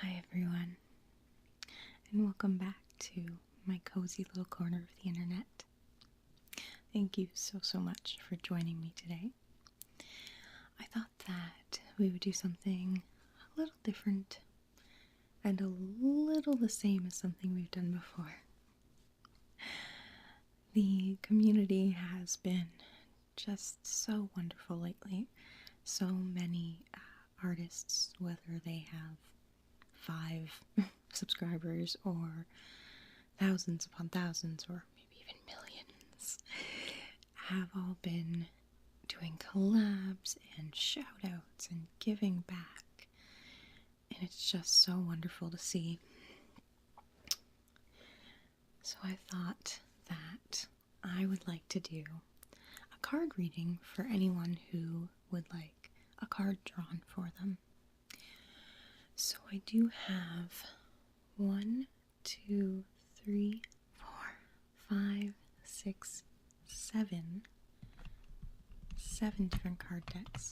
Hi everyone, and welcome back to my cozy little corner of the internet. Thank you so much for joining me today. I thought that we would do something a little different and a little the same as something we've done before. The community has been just so wonderful lately. So many artists, whether they have 5 subscribers or thousands upon thousands or maybe even millions, have all been doing collabs and shout outs and giving back, and it's just so wonderful to see. So I thought that I would like to do a card reading for anyone who would like a card drawn for them. So I do have 1, 2, 3, 4, 5, 6, 7 different card decks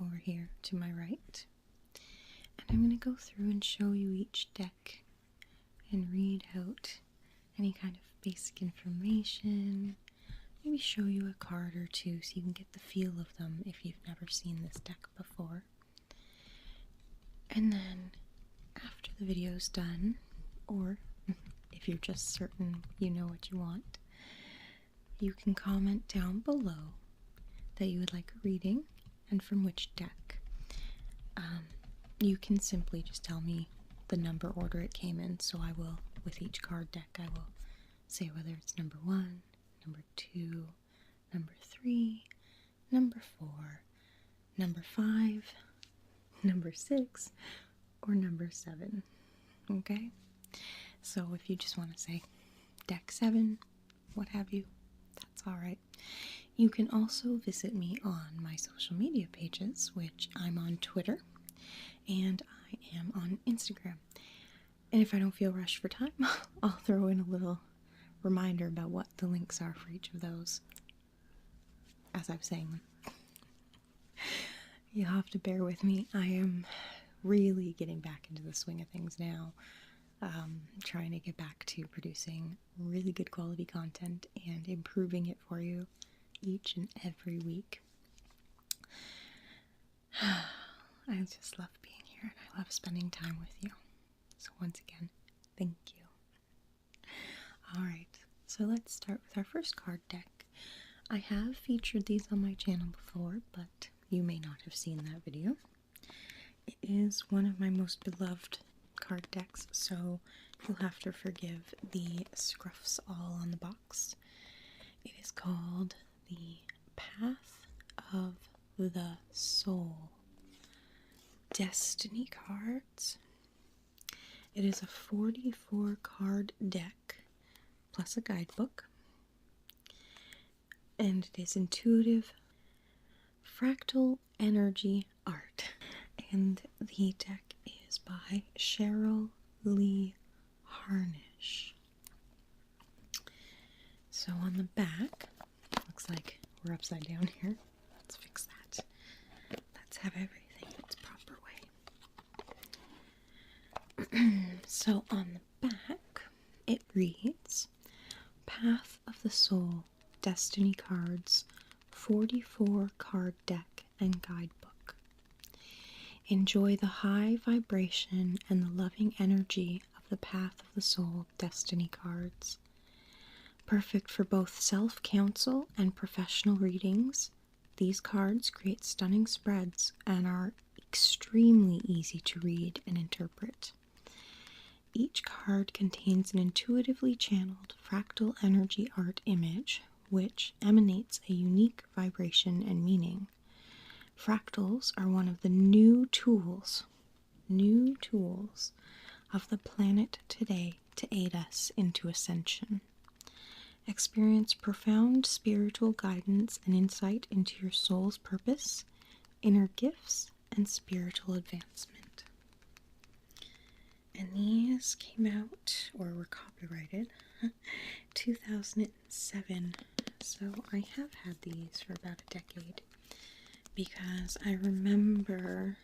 over here to my right. And I'm going to go through and show you each deck and read out any kind of basic information. Maybe show you a card or two so you can get the feel of them if you've never seen this deck before. And then after the video's done, or if you're just certain you know what you want, you can comment down below that you would like a reading and from which deck. You can simply just tell me the number order it came in, so I will, with each card deck, I will say whether it's number 1, number 2, number 3, number 4, number 5, number 6, or number 7. Okay? So if you just want to say deck 7, what have you, that's alright. You can also visit me on my social media pages, which I'm on Twitter and I am on Instagram. And if I don't feel rushed for time, I'll throw in a little reminder about what the links are for each of those as I'm saying them. You'll have to bear with me. I am really getting back into the swing of things now. Trying to get back to producing really good quality content and improving it for you each and every week. I just love being here and I love spending time with you. So once again, thank you. Alright, so let's start with our first card deck. I have featured these on my channel before, but you may not have seen that video. It is one of my most beloved card decks, so you'll have to forgive the scruffs all on the box. It is called the Path of the Soul Destiny cards. It is a 44 card deck plus a guidebook, and it is intuitive fractal energy art, and the deck is by Cheryl Lee Harnish. So on the back, looks like we're upside down here. Let's fix that. Let's have everything its proper way. So on the back, it reads, Path of the Soul Destiny Cards 44 card deck and guidebook. Enjoy the high vibration and the loving energy of the Path of the Soul Destiny cards. Perfect for both self-counsel and professional readings, these cards create stunning spreads and are extremely easy to read and interpret. Each card contains an intuitively channeled fractal energy art image which emanates a unique vibration and meaning. Fractals are one of the new tools of the planet today to aid us into ascension. Experience profound spiritual guidance and insight into your soul's purpose, inner gifts, and spiritual advancement. And these came out, or were copyrighted, 2007. So I have had these for about a decade because I remember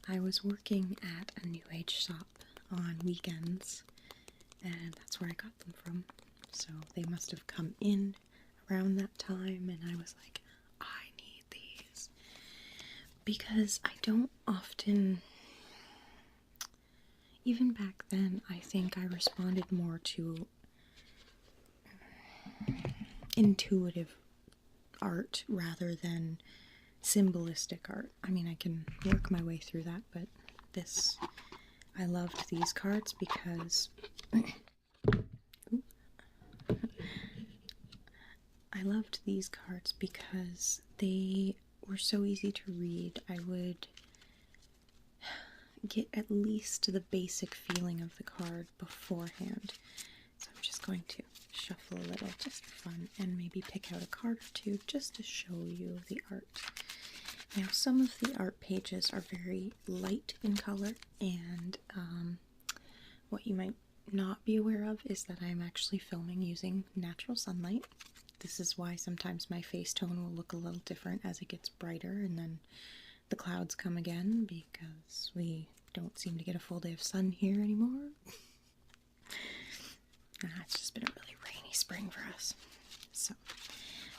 I was working at a New Age shop on weekends, and that's where I got them from. So they must have come in around that time, and I was like, I need these. Because I don't often, even back then, I think I responded more to intuitive art rather than symbolistic art. I mean, I can work my way through that, but this, I loved these cards because they were so easy to read. I would get at least the basic feeling of the card beforehand. So I'm just going to shuffle a little just for fun and maybe pick out a card or two just to show you the art. Now, some of the art pages are very light in color, and what you might not be aware of is that I'm actually filming using natural sunlight. This is why sometimes my face tone will look a little different as it gets brighter and then the clouds come again, because we don't seem to get a full day of sun here anymore. It's just been a really rainy spring for us.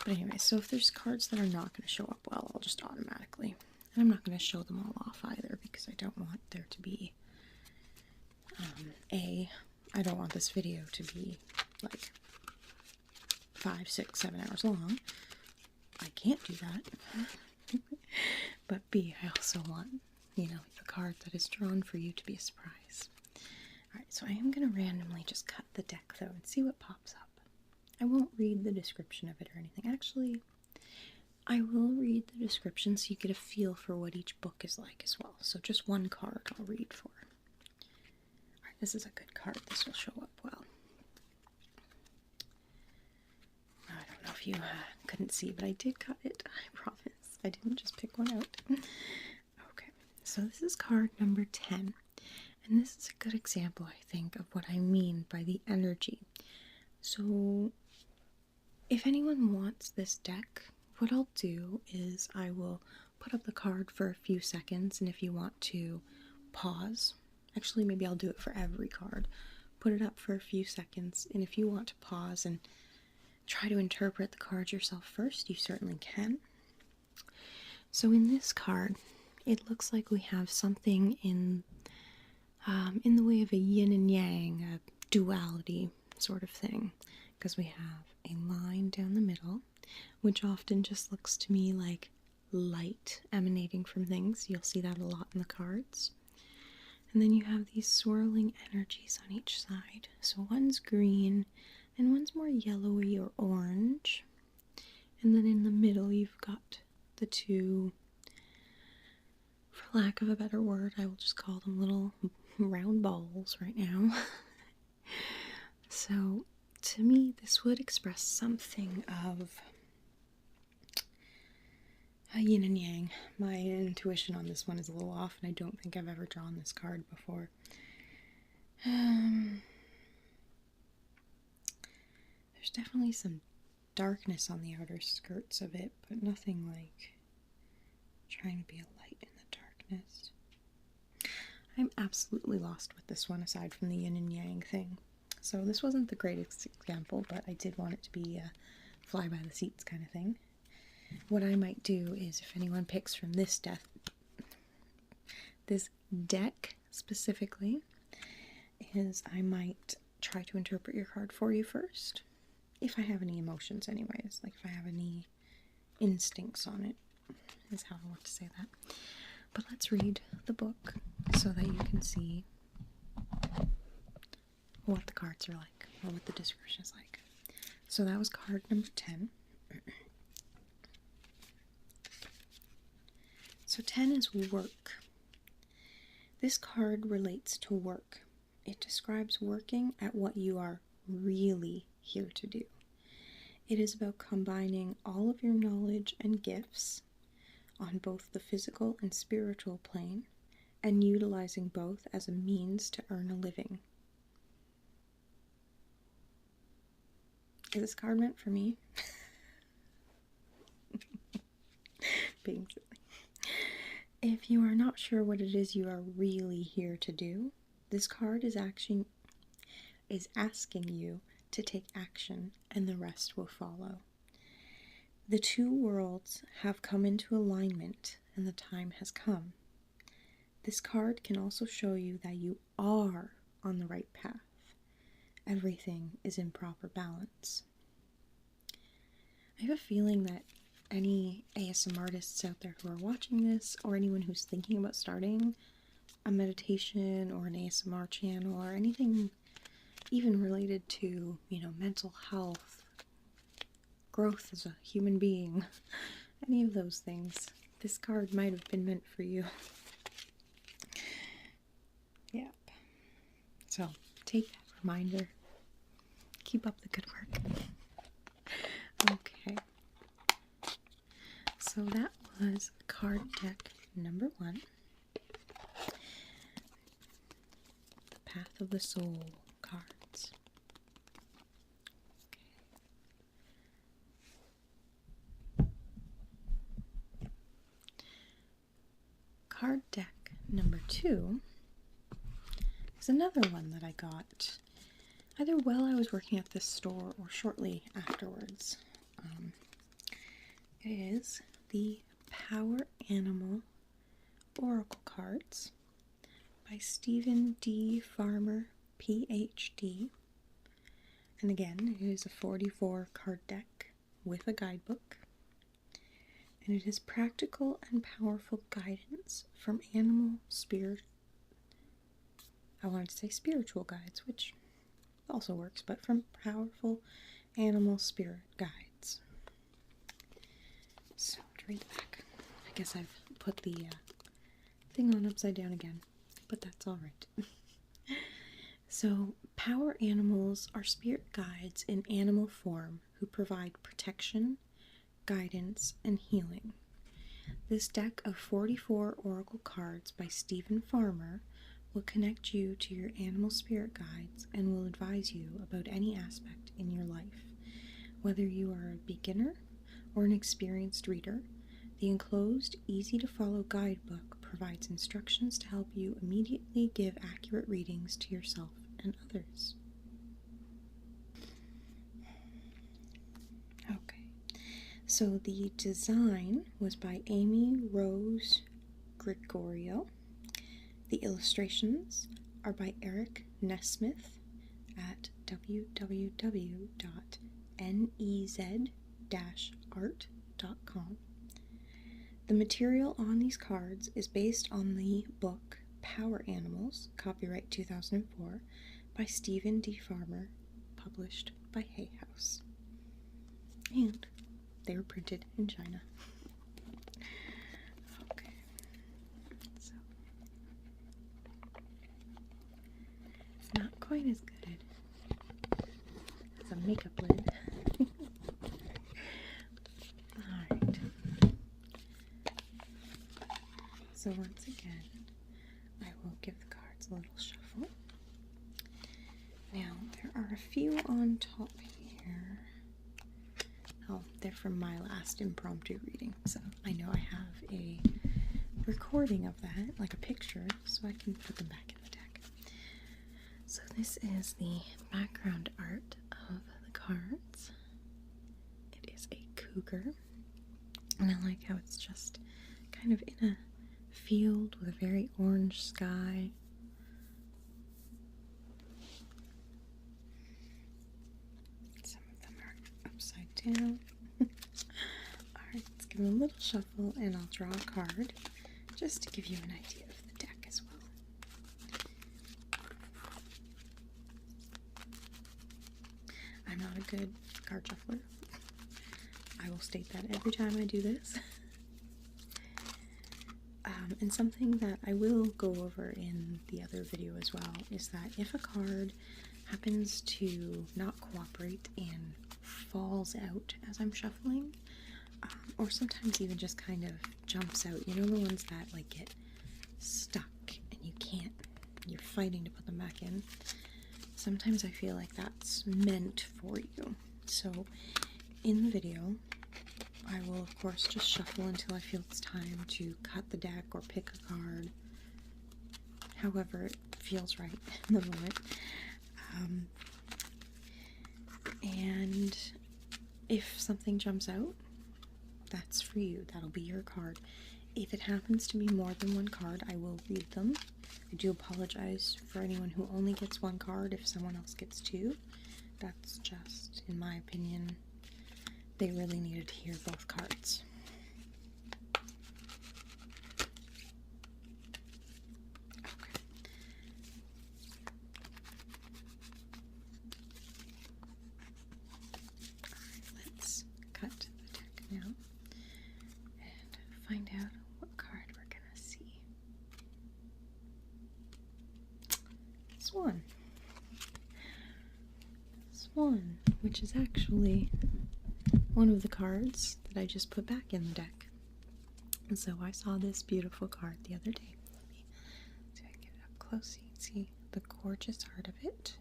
But anyway, so if there's cards that are not going to show up well, I'll just automatically. And I'm not going to show them all off either, because I don't want there to be, I don't want this video to be like 5, 6, 7 hours long. I can't do that. But B, I also want, the card that is drawn for you to be a surprise. Alright, so I am going to randomly just cut the deck, though, and see what pops up. I won't read the description of it or anything. Actually, I will read the description so you get a feel for what each book is like as well. So just one card I'll read for. Alright, this is a good card. This will show up well. I don't know if you couldn't see, but I did cut it. I promise. I didn't just pick one out. Okay, so this is card number 10. And this is a good example, I think, of what I mean by the energy. So, if anyone wants this deck, what I'll do is I will put up the card for a few seconds, and if you want to pause, actually maybe I'll do it for every card, put it up for a few seconds, and if you want to pause and try to interpret the card yourself first, you certainly can. So in this card, it looks like we have something in the way of a yin and yang, a duality sort of thing, because we have a line down the middle, which often just looks to me like light emanating from things. You'll see that a lot in the cards. And then you have these swirling energies on each side. So one's green and one's more yellowy or orange. And then in the middle you've got the two, for lack of a better word, I will just call them little round balls right now. So to me this would express something of a yin and yang. My intuition on this one is a little off, and I don't think I've ever drawn this card before. There's definitely some darkness on the outer skirts of it, but nothing like trying to be a light in the darkness. I'm absolutely lost with this one, aside from the yin and yang thing. So this wasn't the greatest example, but I did want it to be a fly by the seats kind of thing. What I might do is, if anyone picks from this deck specifically, is I might try to interpret your card for you first. If I have any emotions anyways, like if I have any instincts on it, is how I want to say that. But let's read the book so that you can see what the cards are like, or what the description is like. So that was card number 10. So 10 is work. This card relates to work. It describes working at what you are really here to do. It is about combining all of your knowledge and gifts on both the physical and spiritual plane, and utilizing both as a means to earn a living. Is this card meant for me? Being silly. if you are not sure what it is you are really here to do, this card is asking you to take action, and the rest will follow. The two worlds have come into alignment, and the time has come. This card can also show you that you are on the right path. Everything is in proper balance. I have a feeling that any ASMR artists out there who are watching this, or anyone who's thinking about starting a meditation or an ASMR channel or anything even related to, mental health, growth as a human being, any of those things, this card might have been meant for you. Yep. So, take that reminder. Keep up the good work. Okay. So that was card deck number 1. The Path of the Soul cards. Okay. Card deck number 2 is another one that I got either while I was working at this store or shortly afterwards. It is the Power Animal Oracle cards by Stephen D. Farmer, PhD. And again, it is a 44 card deck with a guidebook. And it is practical and powerful guidance from spiritual guides, which also works, but from powerful animal spirit guides. So, to read the back, I guess I've put the thing on upside down again, but that's alright. So, power animals are spirit guides in animal form who provide protection, guidance, and healing. This deck of 44 oracle cards by Stephen Farmer will connect you to your animal spirit guides and will advise you about any aspect in your life. Whether you are a beginner or an experienced reader, the enclosed, easy-to-follow guidebook provides instructions to help you immediately give accurate readings to yourself and others. Okay, so the design was by Amy Rose Gregorio. The illustrations are by Eric Nesmith at www.nez-art.com. The material on these cards is based on the book Power Animals, copyright 2004, by Stephen D. Farmer, published by Hay House. And they were printed in China. Okay, so not quite as good as a makeup lid. Alright. So once again, I will give the cards a little shuffle. Now, there are a few on top here. Oh, they're from my last impromptu reading, so I know I have a recording of that, like a picture, so I can put them back in the deck. So this is the background art of the cards. It is a cougar, and I like how it's just kind of in a field with a very orange sky. Some of them are upside down. Alright, let's give it a little shuffle and I'll draw a card just to give you an idea of the deck as well. I'm not a good card shuffler. I will state that every time I do this. And something that I will go over in the other video as well is that if a card happens to not cooperate and falls out as I'm shuffling, or sometimes even just kind of jumps out, you know, the ones that like get stuck and you're fighting to put them back in. Sometimes I feel like that's meant for you. So in the video, I will, of course, just shuffle until I feel it's time to cut the deck or pick a card, however it feels right in the moment. And if something jumps out, that's for you. That'll be your card. If it happens to be more than one card, I will read them. I do apologize for anyone who only gets one card if someone else gets two. That's just, in my opinion, they really needed to hear both cards. Okay. Alright, let's cut the deck now and find out what card we're gonna see. Swan. Swan, which is actually one of the cards that I just put back in the deck. And so I saw this beautiful card the other day. Let me see if I can get it up close so you can see the gorgeous art of it.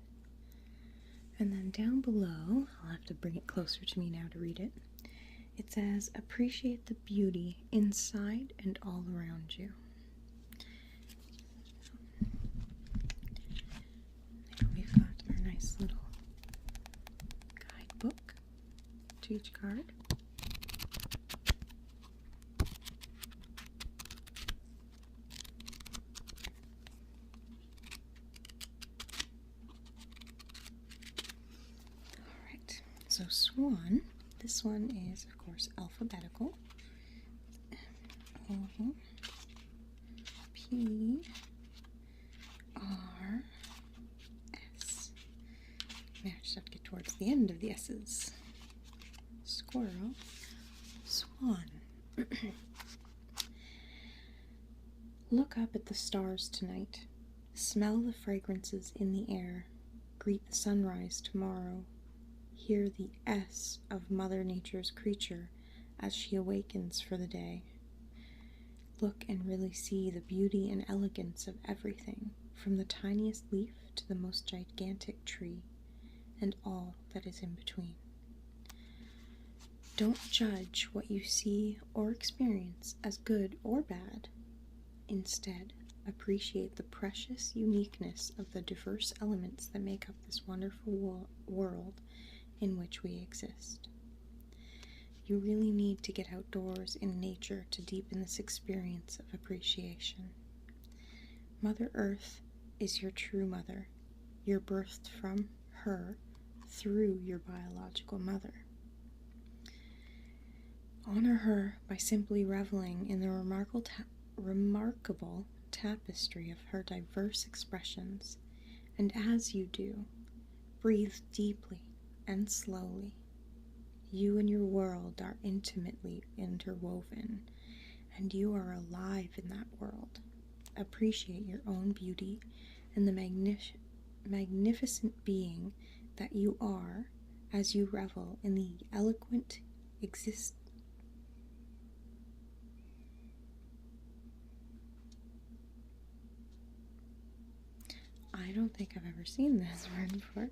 And then down below, I'll have to bring it closer to me now to read it. It says, appreciate the beauty inside and all around you. Now we've got our nice little guidebook to each card. Alright, so Swan, this one is of course alphabetical. O, P, R, S. Now I just have to get towards the end of the S's. Squirrel, swan. Look up at the stars tonight. Smell the fragrances in the air. Greet the sunrise tomorrow. Hear the S of Mother Nature's creature as she awakens for the day. Look and really see the beauty and elegance of everything, from the tiniest leaf to the most gigantic tree, and all that is in between. Don't judge what you see or experience as good or bad. Instead, appreciate the precious uniqueness of the diverse elements that make up this wonderful world in which we exist. You really need to get outdoors in nature to deepen this experience of appreciation. Mother Earth is your true mother. You're birthed from her through your biological mother. Honor her by simply reveling in the remarkable tapestry of her diverse expressions, and as you do, breathe deeply and slowly. You and your world are intimately interwoven, and you are alive in that world. Appreciate your own beauty and the magnificent being that you are as you revel in the eloquent I don't think I've ever seen this word before.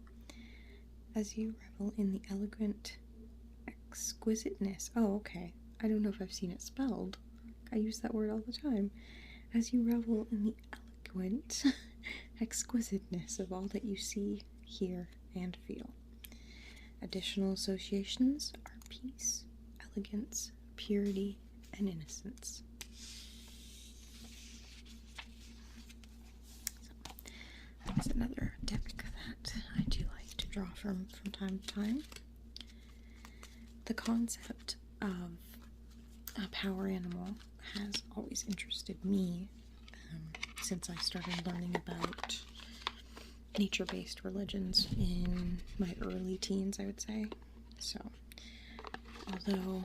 As you revel in the eloquent exquisiteness. Oh, okay. I don't know if I've seen it spelled. I use that word all the time. As you revel in the eloquent exquisiteness of all that you see, hear, and feel. Additional associations are peace, elegance, purity, and innocence. There's another deck that I do like to draw from time to time. The concept of a power animal has always interested me since I started learning about nature-based religions in my early teens, I would say. So, although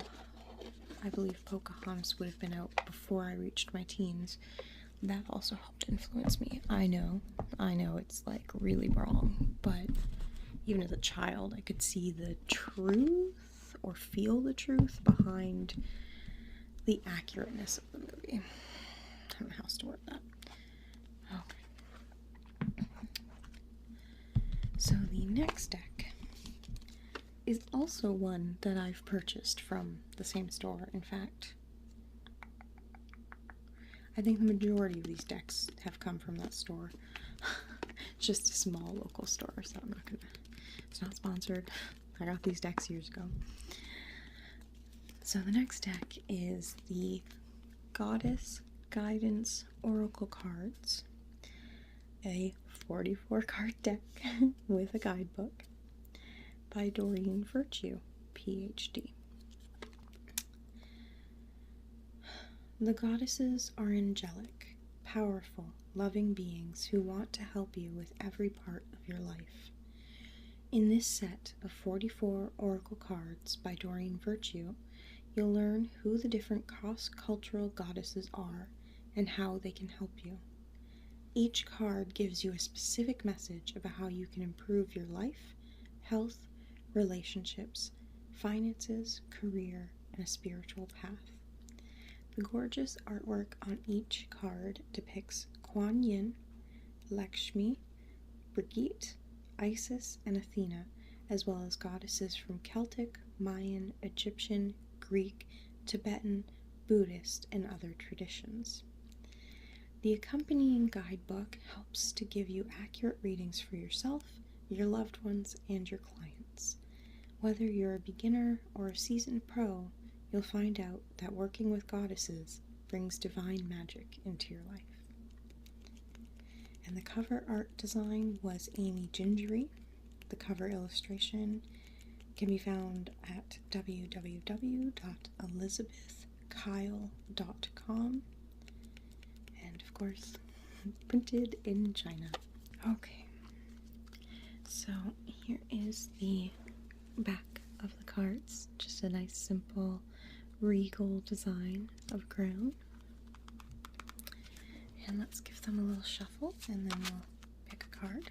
I believe Pocahontas would have been out before I reached my teens, that also helped influence me. I know it's like really wrong, but even as a child I could see the truth or feel the truth behind the accurateness of the movie. I don't know how else to word that. Okay. So the next deck is also one that I've purchased from the same store. In fact, I think the majority of these decks have come from that store. It's just a small local store, so I'm not gonna, it's not sponsored. I got these decks years ago. So the next deck is the Goddess Guidance Oracle cards, a 44 card deck with a guidebook by Doreen Virtue, PhD. The goddesses are angelic, powerful, loving beings who want to help you with every part of your life. In this set of 44 oracle cards by Doreen Virtue, you'll learn who the different cross-cultural goddesses are and how they can help you. Each card gives you a specific message about how you can improve your life, health, relationships, finances, career, and a spiritual path. The gorgeous artwork on each card depicts Kuan Yin, Lakshmi, Brigitte, Isis, and Athena, as well as goddesses from Celtic, Mayan, Egyptian, Greek, Tibetan, Buddhist, and other traditions. The accompanying guidebook helps to give you accurate readings for yourself, your loved ones, and your clients. Whether you're a beginner or a seasoned pro, you'll find out that working with goddesses brings divine magic into your life. And the cover art design was Amy Gingery. The cover illustration can be found at www.elizabethkyle.com, and of course printed in China. Okay, so here is the back of the cards, just a nice simple regal design of crown. And let's give them a little shuffle and then we'll pick a card.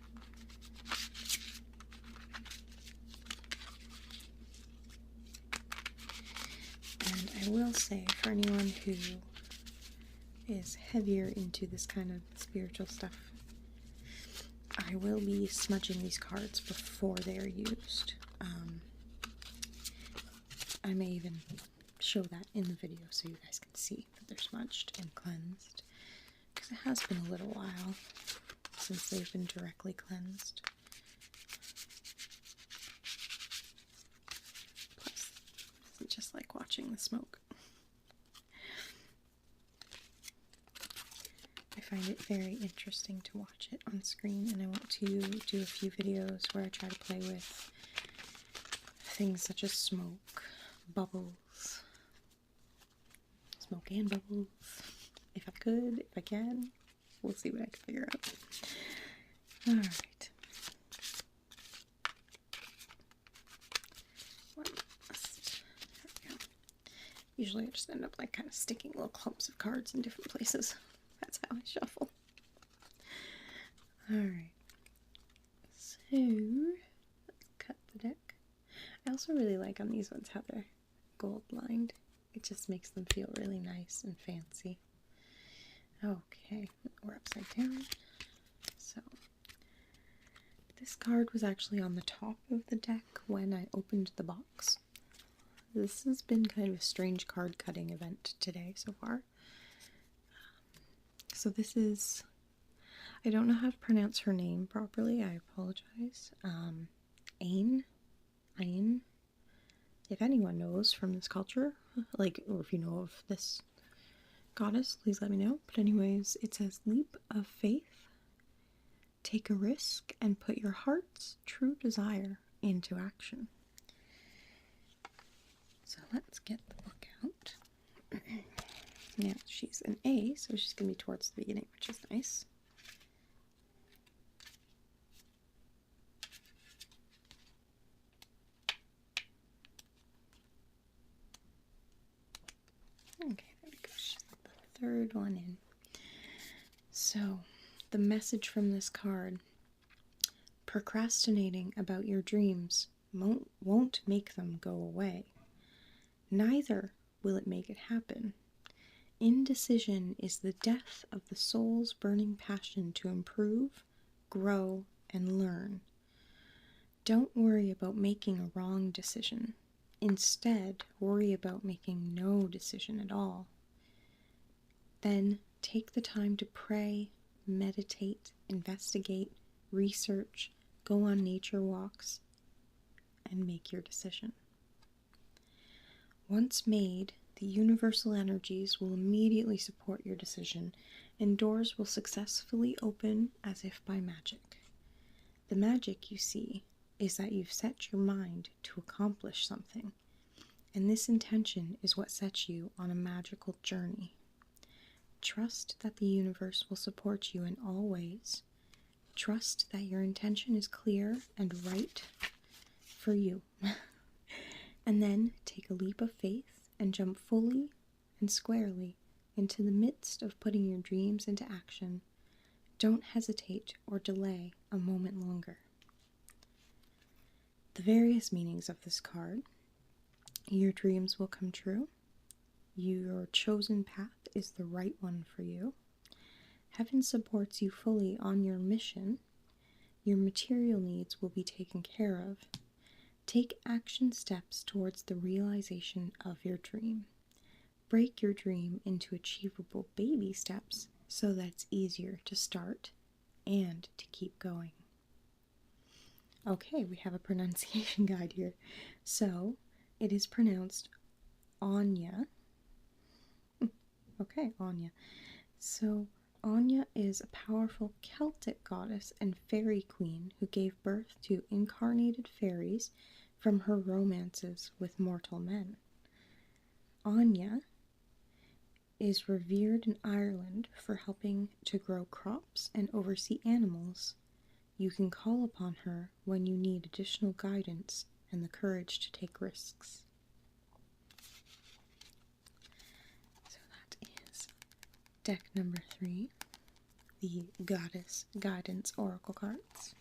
And I will say, for anyone who is heavier into this kind of spiritual stuff, I will be smudging these cards before they are used. I may even show that in the video so you guys can see that they're smudged and cleansed, because it has been a little while since they've been directly cleansed. Plus, it's just like watching the smoke. I find it very interesting to watch it on screen, and I want to do a few videos where I try to play with things such as smoke, bubbles, smoke and bubbles, if I could, if I can. We'll see what I can figure out. Alright. There we go. Usually I just end up like kind of sticking little clumps of cards in different places. That's how I shuffle. Alright. So, let's cut the deck. I also really like on these ones how they're gold lined. It just makes them feel really nice and fancy. Okay, we're upside down. So, this card was actually on the top of the deck when I opened the box. This has been kind of a strange card cutting event today so far. So this is, I don't know how to pronounce her name properly, I apologize. Ain. If anyone knows from this culture, like, or if you know of this goddess, please let me know. But anyways, it says, leap of faith, take a risk, and put your heart's true desire into action. So let's get the book out. Yeah, she's an A, so she's going to be towards the beginning, which is nice. Okay, there we go. She's the third one in. So, the message from this card: procrastinating about your dreams won't make them go away. Neither will it make it happen. Indecision is the death of the soul's burning passion to improve, grow, and learn. Don't worry about making a wrong decision. Instead, worry about making no decision at all. Then take the time to pray, meditate, investigate, research, go on nature walks, and make your decision. Once made, the universal energies will immediately support your decision, and doors will successfully open as if by magic. The magic, you see, is that you've set your mind to accomplish something, and this intention is what sets you on a magical journey. Trust that the universe will support you in all ways. Trust that your intention is clear and right for you. And then take a leap of faith and jump fully and squarely into the midst of putting your dreams into action. Don't hesitate or delay a moment longer. The various meanings of this card: your dreams will come true, your chosen path is the right one for you, heaven supports you fully on your mission, your material needs will be taken care of, take action steps towards the realization of your dream, break your dream into achievable baby steps so that it's easier to start and to keep going. Okay, we have a pronunciation guide here. So, it is pronounced Anya. Okay, Anya. So, Anya is a powerful Celtic goddess and fairy queen who gave birth to incarnated fairies from her romances with mortal men. Anya is revered in Ireland for helping to grow crops and oversee animals. You can call upon her when you need additional guidance and the courage to take risks. So that is deck number 3, the Goddess Guidance Oracle cards.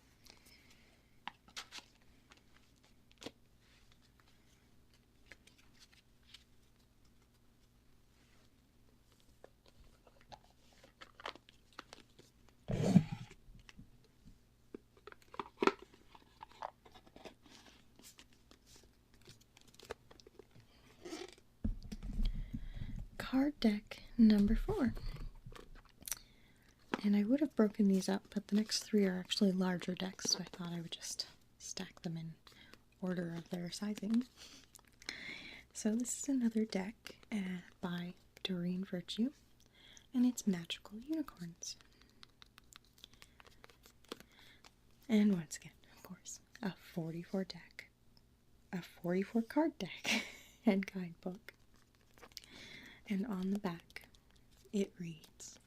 Card deck number 4. And I would have broken these up, but the next 3 are actually larger decks, so I thought I would just stack them in order of their sizing. So this is another deck by Doreen Virtue, and it's Magical Unicorns. And once again, of course, a 44 card deck and guidebook. And on the back, it reads,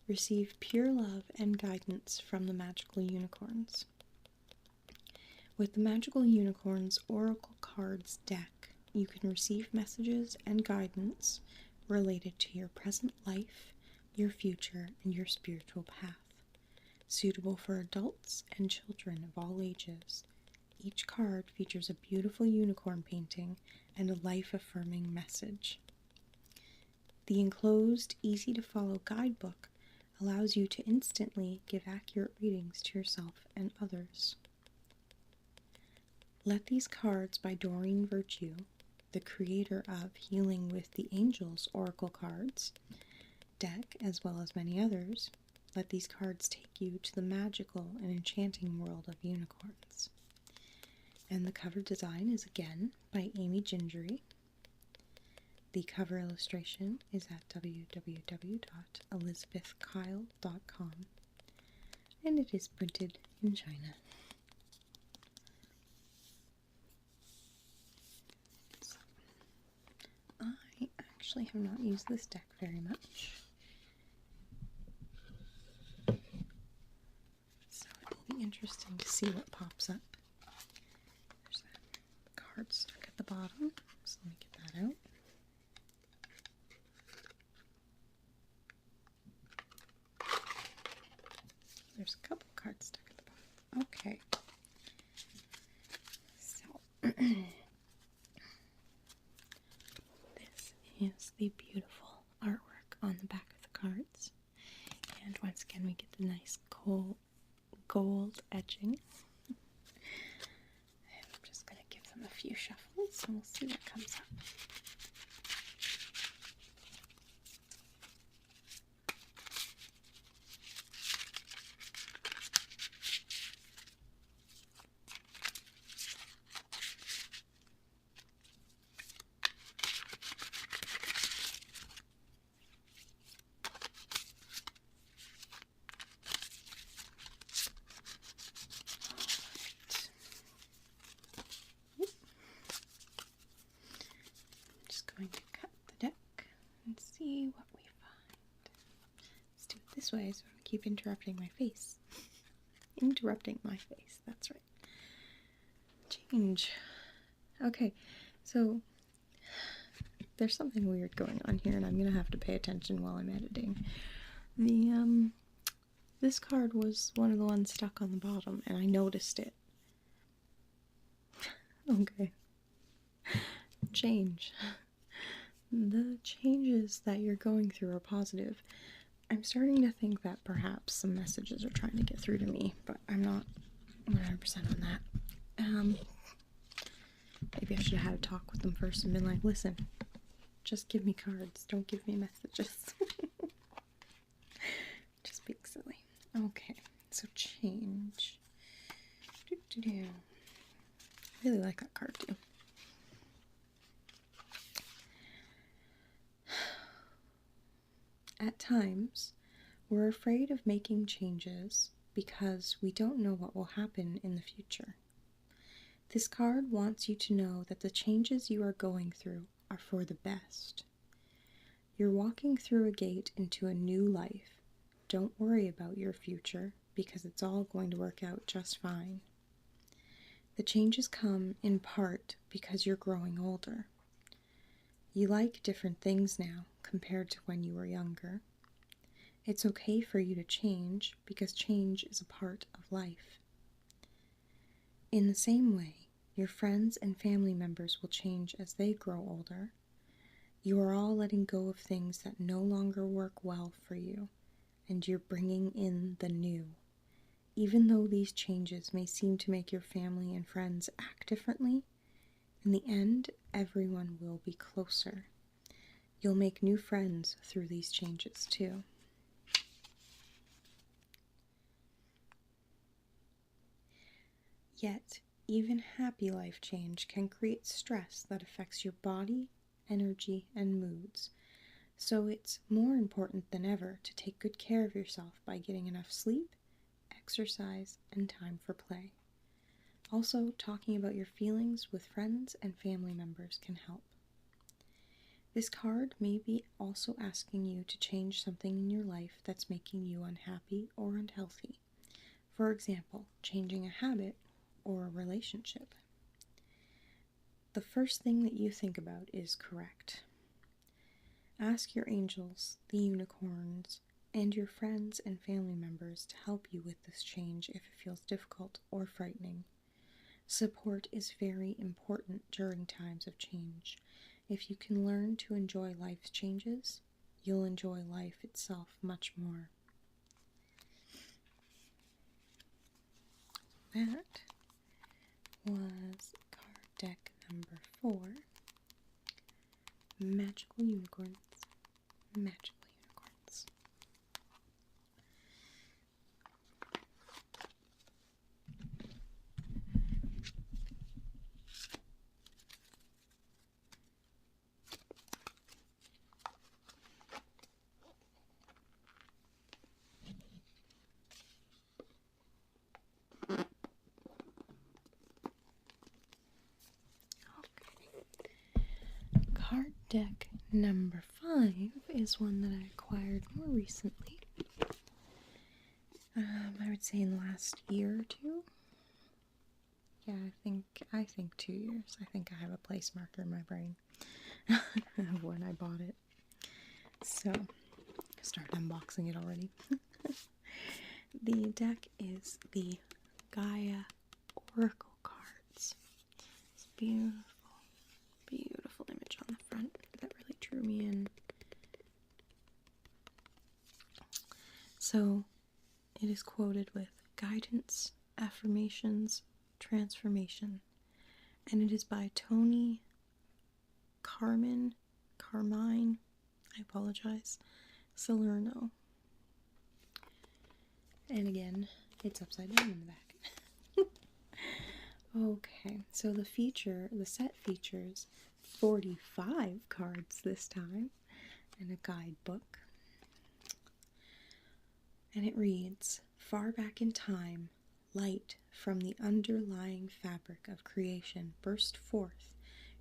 "Receive pure love and guidance from the Magical Unicorns." With the Magical Unicorns Oracle Cards deck, you can receive messages and guidance related to your present life, your future, and your spiritual path. Suitable for adults and children of all ages, each card features a beautiful unicorn painting and a life-affirming message. The enclosed, easy-to-follow guidebook allows you to instantly give accurate readings to yourself and others. Let these cards by Doreen Virtue, the creator of Healing with the Angels Oracle Cards deck, as well as many others, let these cards take you to the magical and enchanting world of unicorns. And the cover design is again by Amy Gingery. The cover illustration is at www.elizabethkyle.com, and it is printed in China. So, I actually have not used this deck very much, so it will be interesting to see what pops up. There's a card stuck at the bottom, so let me get that out. There's a couple cards stuck at the bottom. Okay. So, this is the beautiful artwork on the back of the cards. And once again, we get the nice gold etching. few shuffles and we'll see what comes up. Going to cut the deck and see what we find. Let's do it this way so I don't keep interrupting my face. Interrupting my face, that's right. Change. Okay, so there's something weird going on here and I'm gonna have to pay attention while I'm editing. This card was one of the ones stuck on the bottom and I noticed it. Okay. Change. The changes that you're going through are positive. I'm starting to think that perhaps some messages are trying to get through to me, but I'm not 100% on that. Maybe I should have had a talk with them first and been like, listen, just give me cards, don't give me messages. Just being silly. Okay, so change. I really like that card too. At times, we're afraid of making changes because we don't know what will happen in the future. This card wants you to know that the changes you are going through are for the best. You're walking through a gate into a new life. Don't worry about your future because it's all going to work out just fine. The changes come in part because you're growing older. You like different things now compared to when you were younger. It's okay for you to change because change is a part of life. In the same way, your friends and family members will change as they grow older. You are all letting go of things that no longer work well for you, and you're bringing in the new. Even though these changes may seem to make your family and friends act differently, in the end, everyone will be closer. You'll make new friends through these changes too. Yet, even happy life change can create stress that affects your body, energy, and moods. So it's more important than ever to take good care of yourself by getting enough sleep, exercise, and time for play. Also, talking about your feelings with friends and family members can help. This card may be also asking you to change something in your life that's making you unhappy or unhealthy. For example, changing a habit or a relationship. The first thing that you think about is correct. Ask your angels, the unicorns, and your friends and family members to help you with this change if it feels difficult or frightening. Support is very important during times of change. If you can learn to enjoy life's changes, you'll enjoy life itself much more. That was card deck number 4. Magical unicorns. Magical unicorns. Card deck number 5 is one that I acquired more recently. I would say in the last year or 2. Yeah, I think 2 years. I think I have a place marker in my brain of when I bought it. So, start unboxing it already. The deck is the Gaia Oracle cards. It's beautiful. Beautiful image on the front that really drew me in. So it is quoted with guidance, affirmations, transformation, and it is by Tony Carmine, I apologize, Salerno. And again, it's upside down in the back. Okay, so the set features 45 cards this time, and a guidebook. And it reads, "Far back in time, light from the underlying fabric of creation burst forth,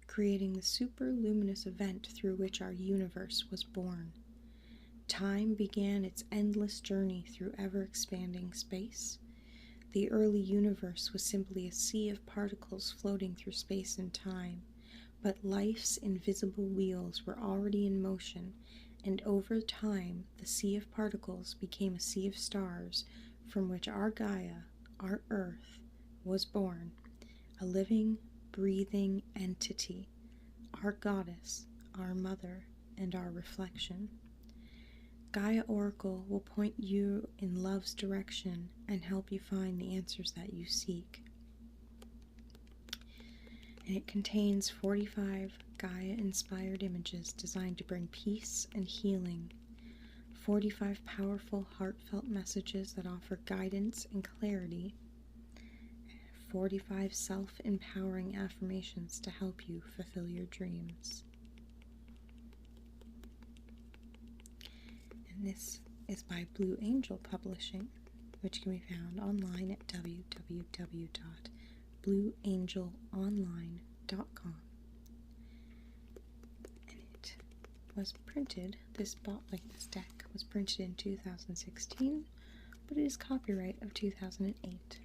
creating the superluminous event through which our universe was born. Time began its endless journey through ever-expanding space. The early universe was simply a sea of particles floating through space and time, but life's invisible wheels were already in motion, and over time the sea of particles became a sea of stars from which our Gaia, our Earth, was born, a living, breathing entity, our goddess, our mother, and our reflection. Gaia Oracle will point you in love's direction and help you find the answers that you seek." And it contains 45 Gaia-inspired images designed to bring peace and healing, 45 powerful, heartfelt messages that offer guidance and clarity, 45 self-empowering affirmations to help you fulfill your dreams. And this is by Blue Angel Publishing, which can be found online at www.blueangelonline.com. And it was printed, this deck was printed in 2016, but it is copyright of 2008.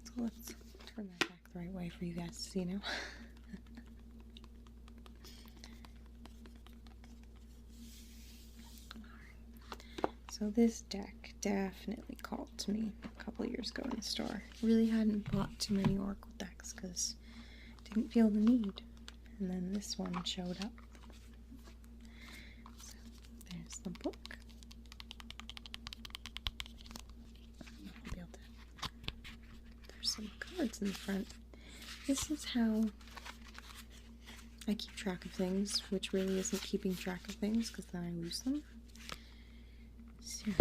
So let's turn that back the right way for you guys to see now. So this deck definitely called to me a couple years ago in the store. Really hadn't bought too many Oracle decks because I didn't feel the need. And then this one showed up. So there's the book. I'll be able to. There's some cards in the front. This is how I keep track of things, which really isn't keeping track of things because then I lose them. So,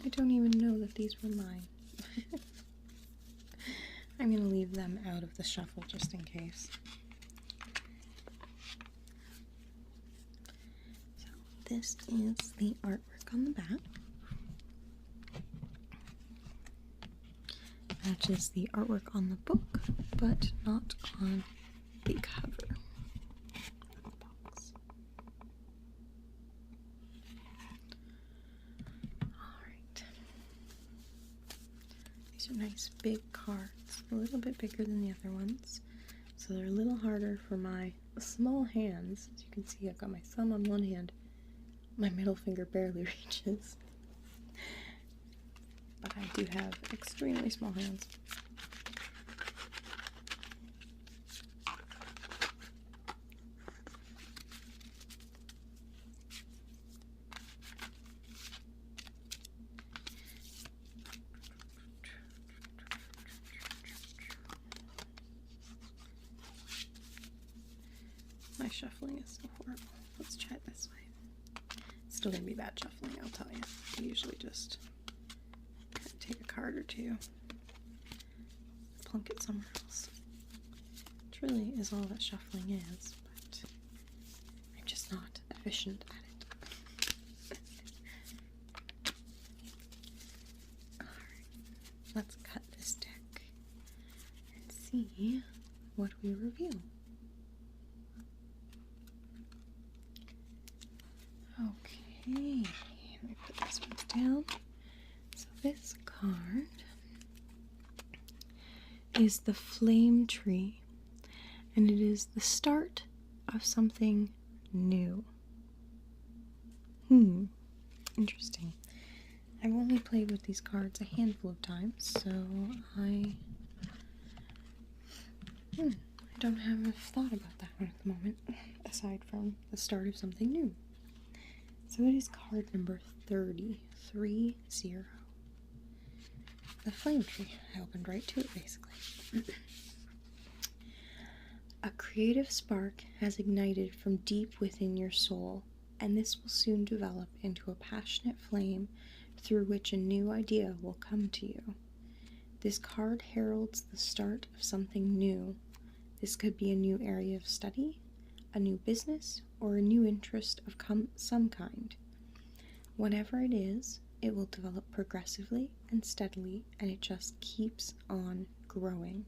I don't even know that these were mine. I'm going to leave them out of the shuffle just in case. So, this is the artwork on the back. Matches the artwork on the book, but not on the cover. Nice big cards, a little bit bigger than the other ones, so they're a little harder for my small hands. As you can see, I've got my thumb on one hand, my middle finger barely reaches, but I do have extremely small hands. My shuffling is so horrible. Let's try it this way. It's still gonna be bad shuffling, I'll tell you. I usually just kind of take a card or two, plunk it somewhere else. Which really is all that shuffling is, but I'm just not efficient at it. Alright, let's cut this deck and see what we reveal. Okay, let me put this one down. So this card is the Flame Tree, and it is the start of something new. Interesting. I've only played with these cards a handful of times, so I don't have a thought about that one at the moment, aside from the start of something new. So it is card number 30. the flame tree. I opened right to it, basically. A creative spark has ignited from deep within your soul, and this will soon develop into a passionate flame through which a new idea will come to you. This card heralds the start of something new. This could be a new area of study, a new business, or a new interest of some kind. Whatever it is, it will develop progressively and steadily, and it just keeps on growing.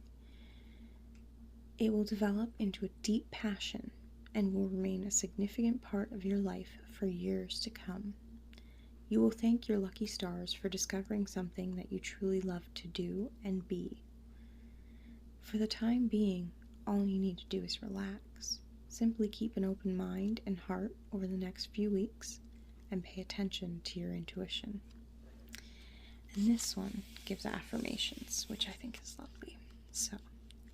It will develop into a deep passion and will remain a significant part of your life for years to come. You will thank your lucky stars for discovering something that you truly love to do and be. For the time being, all you need to do is relax. Simply keep an open mind and heart over the next few weeks and pay attention to your intuition. And this one gives affirmations, which I think is lovely. So,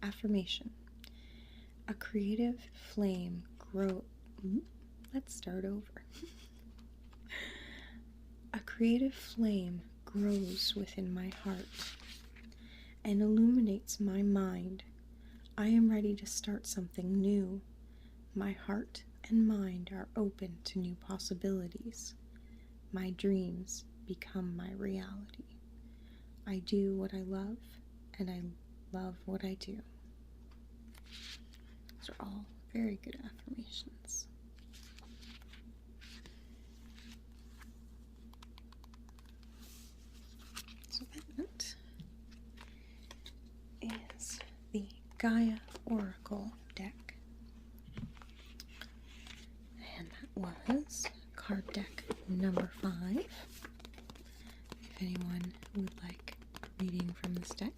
affirmation. A creative flame Let's start over. A creative flame grows within my heart and illuminates my mind. I am ready to start something new. My heart and mind are open to new possibilities. My dreams become my reality. I do what I love, and I love what I do. Those are all very good affirmations. So that is the Gaia Oracle deck. And that was card deck number 5. If anyone would like a reading from this deck.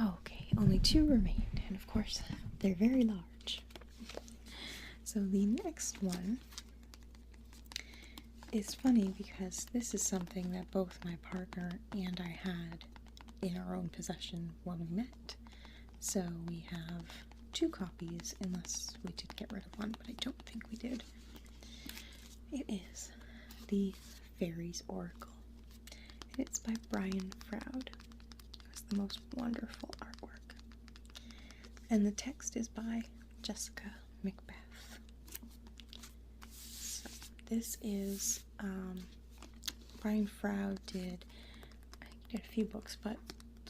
Okay, only 2 remain, and of course, they're very large. So the next one is funny because this is something that both my partner and I had in our own possession when we met. So we have 2 copies, unless we did get rid of one, but I don't think we did. It is the Faeries Oracle, and it's by Brian Froud. It's the most wonderful artwork. And the text is by Jessica Macbeth. So this is, Brian Froud did a few books, but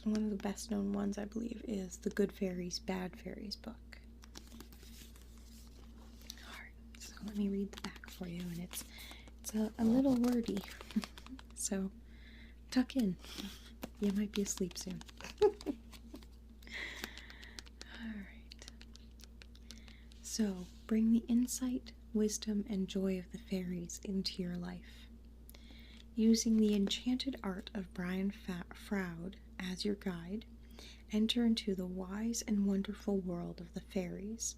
one of the best known ones, I believe, is the Good Fairies, Bad Fairies book. Alright, so let me read the back for you, and it's a little wordy, so tuck in. You might be asleep soon. Alright. So, bring the insight, wisdom, and joy of the fairies into your life. Using the enchanted art of Brian Froud as your guide, enter into the wise and wonderful world of the fairies.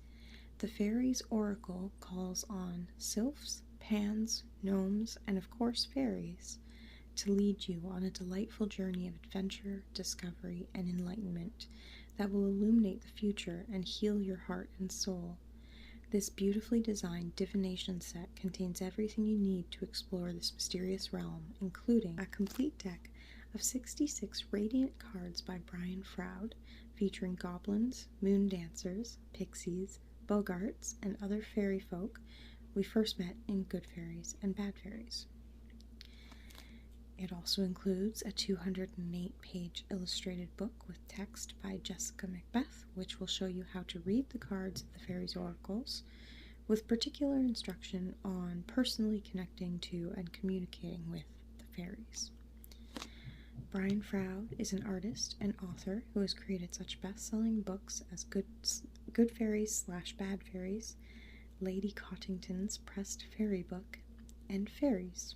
The Fairies Oracle calls on sylphs, pans, gnomes, and of course fairies to lead you on a delightful journey of adventure, discovery, and enlightenment that will illuminate the future and heal your heart and soul. This beautifully designed divination set contains everything you need to explore this mysterious realm, including a complete deck of 66 radiant cards by Brian Froud, featuring goblins, moon dancers, pixies, bogarts, and other fairy folk we first met in Good Fairies and Bad Fairies. It also includes a 208-page illustrated book with text by Jessica Macbeth, which will show you how to read the cards of the Fairies Oracles, with particular instruction on personally connecting to and communicating with the fairies. Brian Froud is an artist and author who has created such best-selling books as Good Fairies / Bad Fairies, Lady Cottington's Pressed Fairy Book, and Faeries.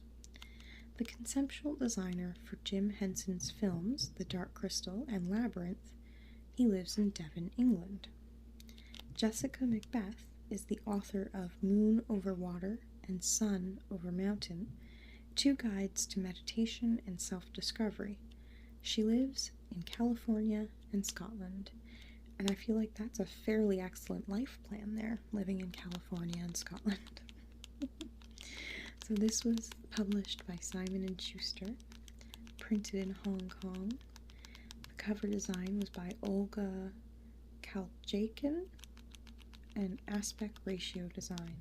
The conceptual designer for Jim Henson's films The Dark Crystal and Labyrinth, he lives in Devon, England. Jessica Macbeth is the author of Moon Over Water and Sun Over Mountain, 2 guides to meditation and self-discovery. She lives in California and Scotland, and I feel like that's a fairly excellent life plan there, living in California and Scotland. So this was published by Simon & Schuster, printed in Hong Kong. The cover design was by Olga Kaljakin, and aspect ratio design.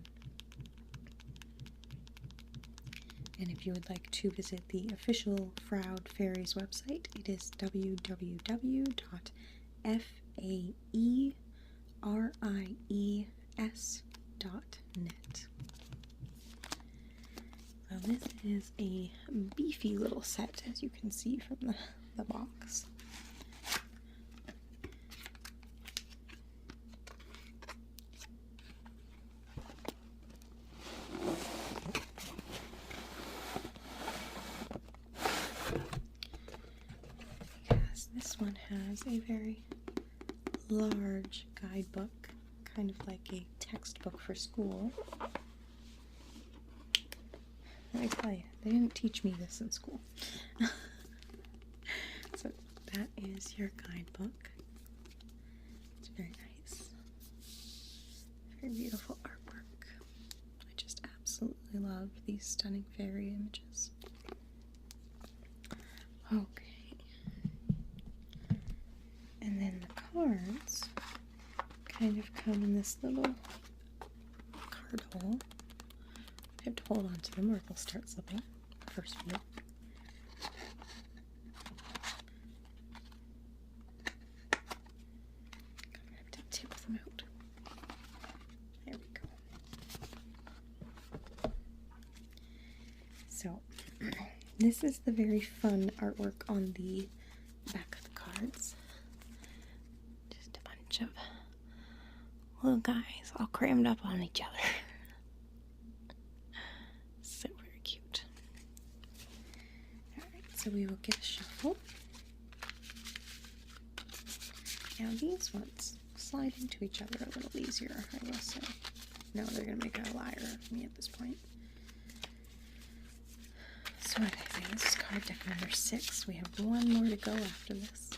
And if you would like to visit the official Froud Faeries website, it is www.faeries.net. So this is a beefy little set, as you can see from the box. This one has a very large guidebook, kind of like a textbook for school. Let me tell you, they didn't teach me this in school. So that is your guidebook. It's very nice. Very beautiful artwork. I just absolutely love these stunning fairy images. Okay. And then the cards kind of come in this little card hole. You have to hold on to them or they'll start slipping. First few. I'm gonna have to tip them out. There we go. So, this is the very fun artwork on the back of the cards. Of little guys all crammed up on each other. So very cute. Alright, so we will get a shuffle. Now these ones slide into each other a little easier, I will say. No, they're going to make a liar of me at this point. So what did I say? This is card deck number 6. We have one more to go after this.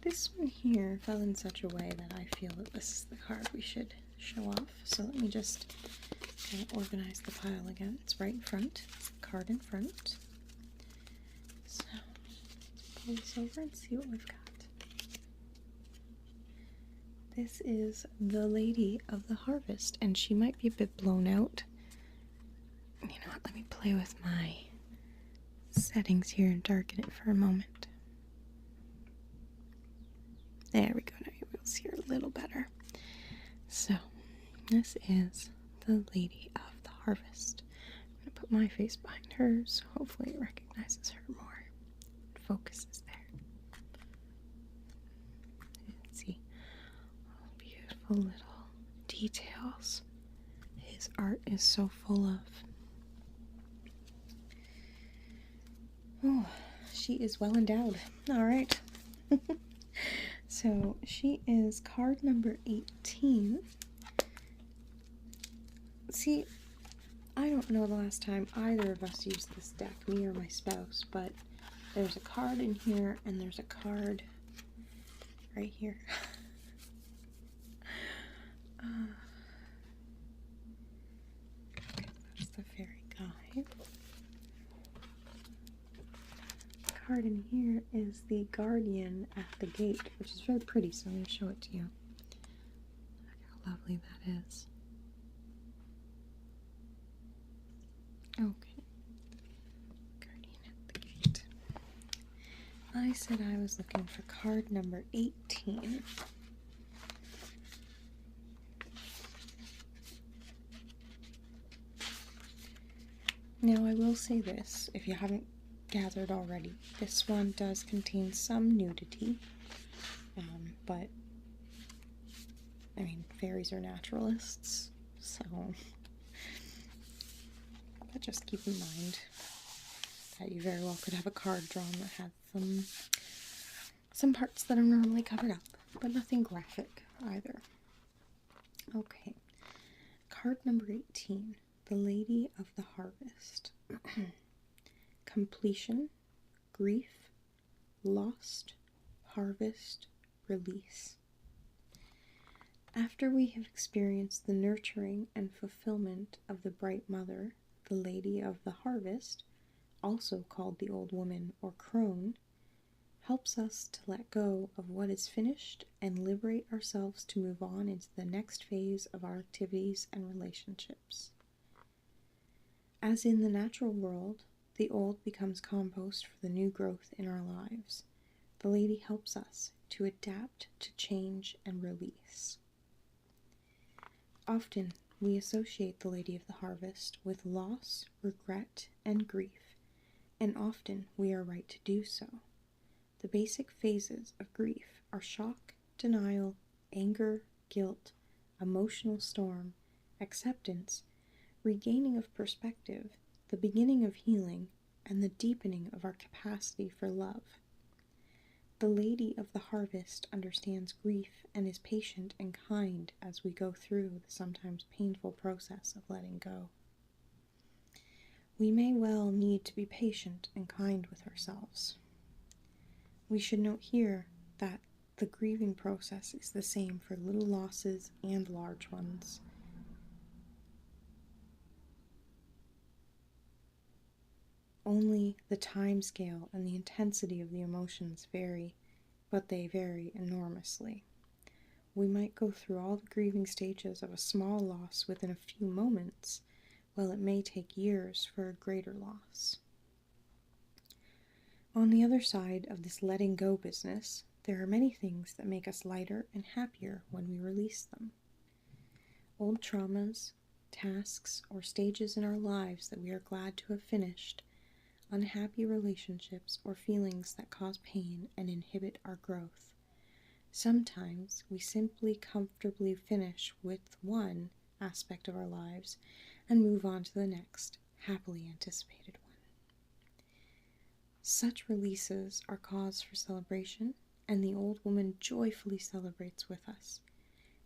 This one here fell in such a way that I feel that this is the card we should show off. So let me just kind of organize the pile again. It's right in front. It's the card in front. So let's pull this over and see what we've got. This is the Lady of the Harvest, and she might be a bit blown out. You know what? Let me play with my settings here and darken it for a moment. There we go, now you will see her a little better. So, this is the Lady of the Harvest. I'm going to put my face behind hers, so hopefully it recognizes her more. It focuses there. Let's see. Oh, beautiful little details. His art is so full of. Oh, she is well endowed. Alright. So she is card number 18. See, I don't know the last time either of us used this deck, me or my spouse, but there's a card in here and there's a card right here. That's the fairy guide. Card in here is the Guardian at the Gate, which is very pretty, so I'm going to show it to you. Look how lovely that is. Okay. Guardian at the Gate. I said I was looking for card number 18. Now I will say this, if you haven't gathered already, this one does contain some nudity, but I mean, fairies are naturalists, so but just keep in mind that you very well could have a card drawn that had some parts that are normally covered up, but nothing graphic either. Okay, card number 18, the Lady of the Harvest. Completion, grief, lost, harvest, release. After we have experienced the nurturing and fulfillment of the bright mother, the Lady of the Harvest, also called the Old Woman or Crone, helps us to let go of what is finished and liberate ourselves to move on into the next phase of our activities and relationships. As in the natural world, the old becomes compost for the new growth in our lives. The Lady helps us to adapt to change and release. Often, we associate the Lady of the Harvest with loss, regret, and grief, and often we are right to do so. The basic phases of grief are shock, denial, anger, guilt, emotional storm, acceptance, regaining of perspective, the beginning of healing, and the deepening of our capacity for love. The Lady of the Harvest understands grief and is patient and kind as we go through the sometimes painful process of letting go. We may well need to be patient and kind with ourselves. We should note here that the grieving process is the same for little losses and large ones. Only the time scale and the intensity of the emotions vary, but they vary enormously. We might go through all the grieving stages of a small loss within a few moments, while it may take years for a greater loss. On the other side of this letting go business, there are many things that make us lighter and happier when we release them. Old traumas, tasks, or stages in our lives that we are glad to have finished, unhappy relationships, or feelings that cause pain and inhibit our growth. Sometimes we simply comfortably finish with one aspect of our lives and move on to the next, happily anticipated one. Such releases are cause for celebration, and the old woman joyfully celebrates with us.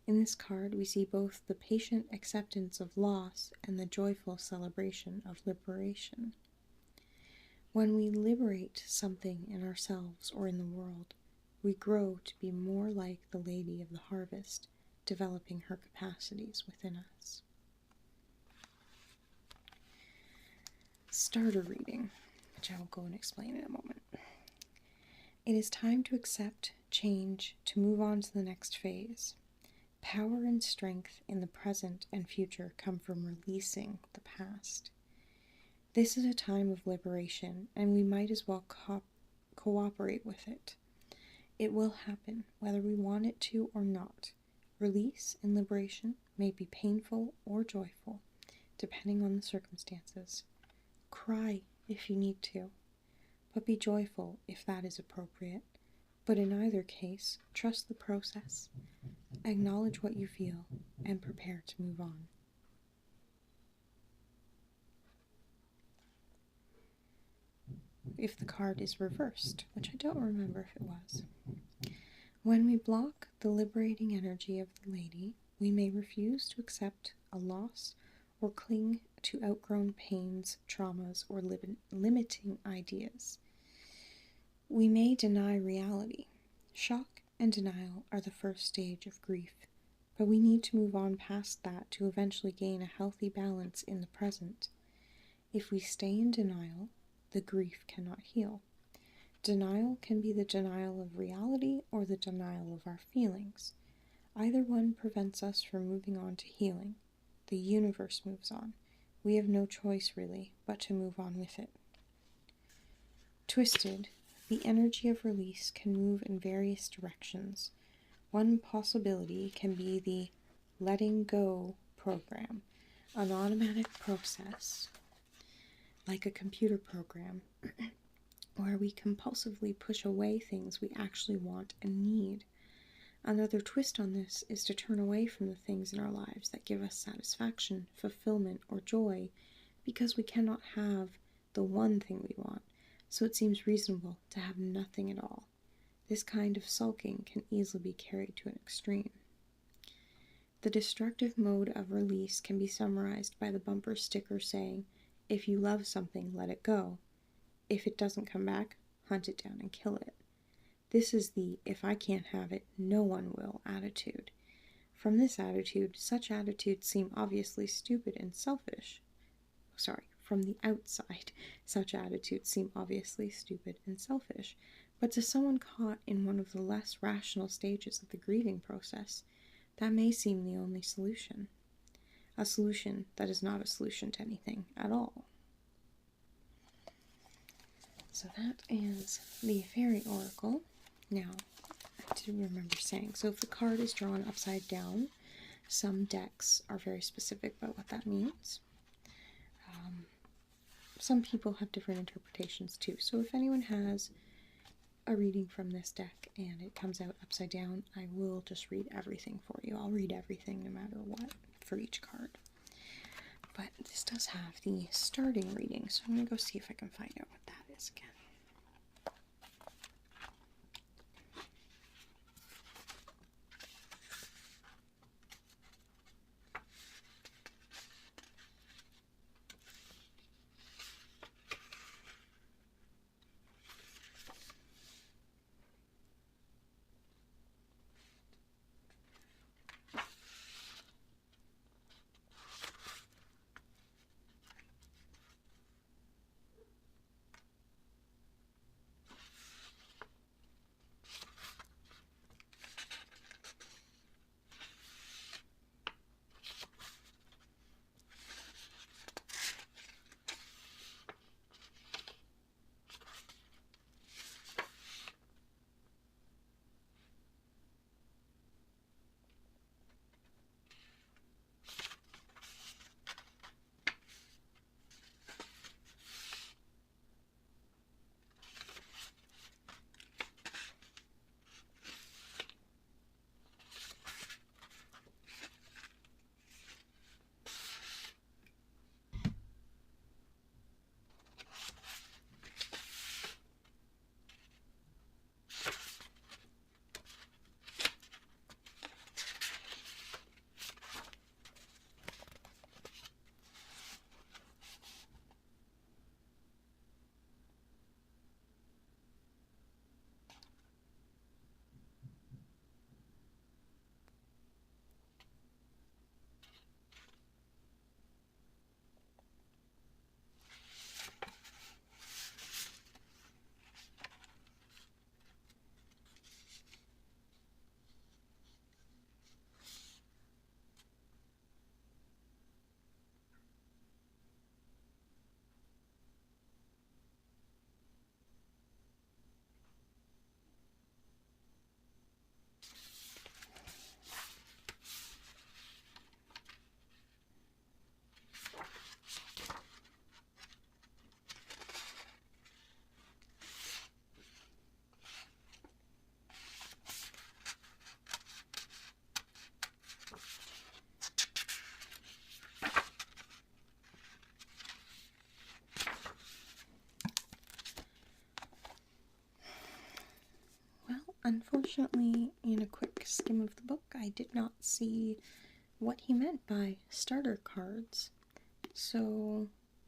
In this card, we see both the patient acceptance of loss and the joyful celebration of liberation. When we liberate something in ourselves or in the world, we grow to be more like the Lady of the Harvest, developing her capacities within us. Starter reading, which I will go and explain in a moment. It is time to accept change, to move on to the next phase. Power and strength in the present and future come from releasing the past. This is a time of liberation, and we might as well cooperate with it. It will happen, whether we want it to or not. Release and liberation may be painful or joyful, depending on the circumstances. Cry if you need to, but be joyful if that is appropriate. But in either case, trust the process, acknowledge what you feel, and prepare to move on. If the card is reversed, which I don't remember if it was. When we block the liberating energy of the Lady, we may refuse to accept a loss or cling to outgrown pains, traumas, or limiting ideas. We may deny reality. Shock and denial are the first stage of grief, but we need to move on past that to eventually gain a healthy balance in the present. If we stay in denial, the grief cannot heal. Denial can be the denial of reality or the denial of our feelings. Either one prevents us from moving on to healing. The universe moves on. We have no choice, really, but to move on with it. Twisted, the energy of release can move in various directions. One possibility can be the letting go program, an automatic process, like a computer program, where we compulsively push away things we actually want and need. Another twist on this is to turn away from the things in our lives that give us satisfaction, fulfillment, or joy, because we cannot have the one thing we want, so it seems reasonable to have nothing at all. This kind of sulking can easily be carried to an extreme. The destructive mode of release can be summarized by the bumper sticker saying, "If you love something, let it go. If it doesn't come back, hunt it down and kill it." This is the "if I can't have it, no one will" attitude. From this attitude, such attitudes seem obviously stupid and selfish. From the outside, such attitudes seem obviously stupid and selfish, but to someone caught in one of the less rational stages of the grieving process, that may seem the only solution. A solution that is not a solution to anything at all. So that is the Fairy Oracle. Now, I do remember saying, so if the card is drawn upside down, some decks are very specific about what that means. Some people have different interpretations too, so if anyone has a reading from this deck and it comes out upside down, I will just read everything for you. I'll read everything no matter what for each card. But this does have the starting reading, so I'm going to go see if I can find out what that is again. Unfortunately, in a quick skim of the book, I did not see what he meant by starter cards, so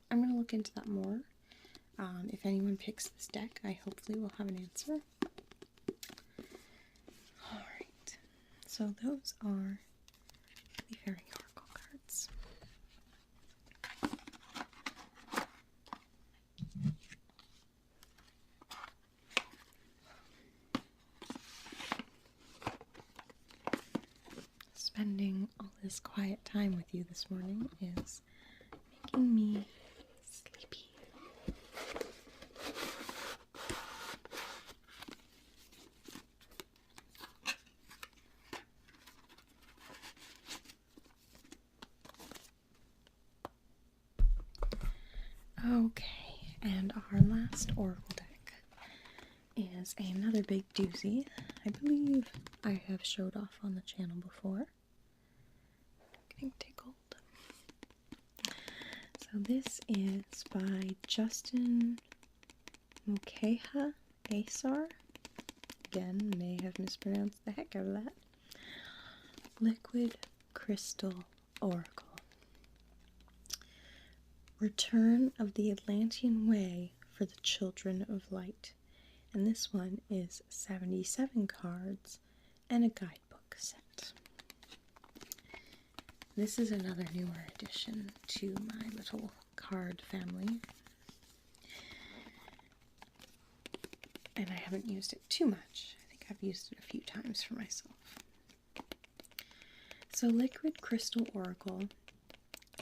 I'm going to look into that more. If anyone picks this deck, I hopefully will have an answer. Alright, so those are the Fairy Oracle cards. Spending all this quiet time with you this morning is making me sleepy. Okay, and our last Oracle deck is another big doozy. I believe I have showed off on the channel before. Getting tickled. So this is by Justin Mokeha Asar. Again, may have mispronounced the heck out of that. Liquid Crystal Oracle. Return of the Atlantean Way for the Children of Light. And this one is 77 cards and a guidebook set. This is another newer addition to my little card family. And I haven't used it too much. I think I've used it a few times for myself. So Liquid Crystal Oracle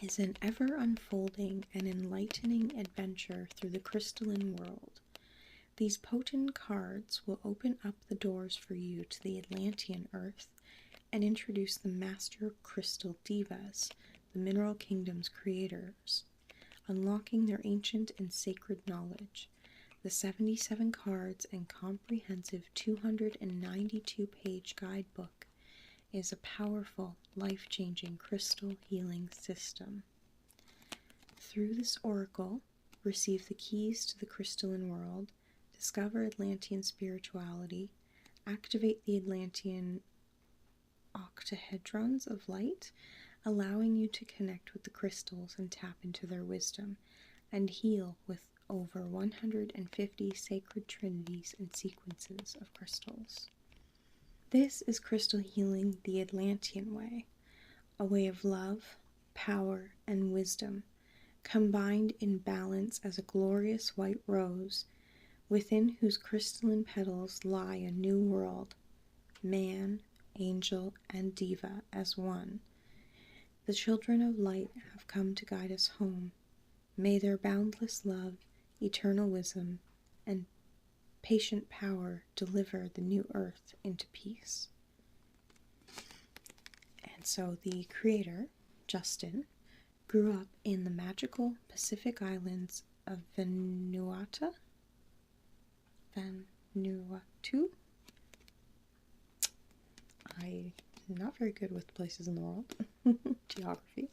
is an ever-unfolding and enlightening adventure through the crystalline world. These potent cards will open up the doors for you to the Atlantean Earth and introduce the Master Crystal Divas, the Mineral Kingdom's creators, unlocking their ancient and sacred knowledge. The 77 cards and comprehensive 292-page guidebook is a powerful, life-changing crystal healing system. Through this oracle, receive the keys to the crystalline world, discover Atlantean spirituality, activate the Atlantean octahedrons of light, allowing you to connect with the crystals and tap into their wisdom, and heal with over 150 sacred trinities and sequences of crystals. This is crystal healing the Atlantean way, a way of love, power, and wisdom, combined in balance as a glorious white rose, within whose crystalline petals lie a new world, man, angel, and diva as one. The children of light have come to guide us home. May their boundless love, eternal wisdom, and patient power deliver the new earth into peace. And so the creator, Justin, grew up in the magical Pacific islands of Vanuatu. I'm not very good with places in the world. Geography.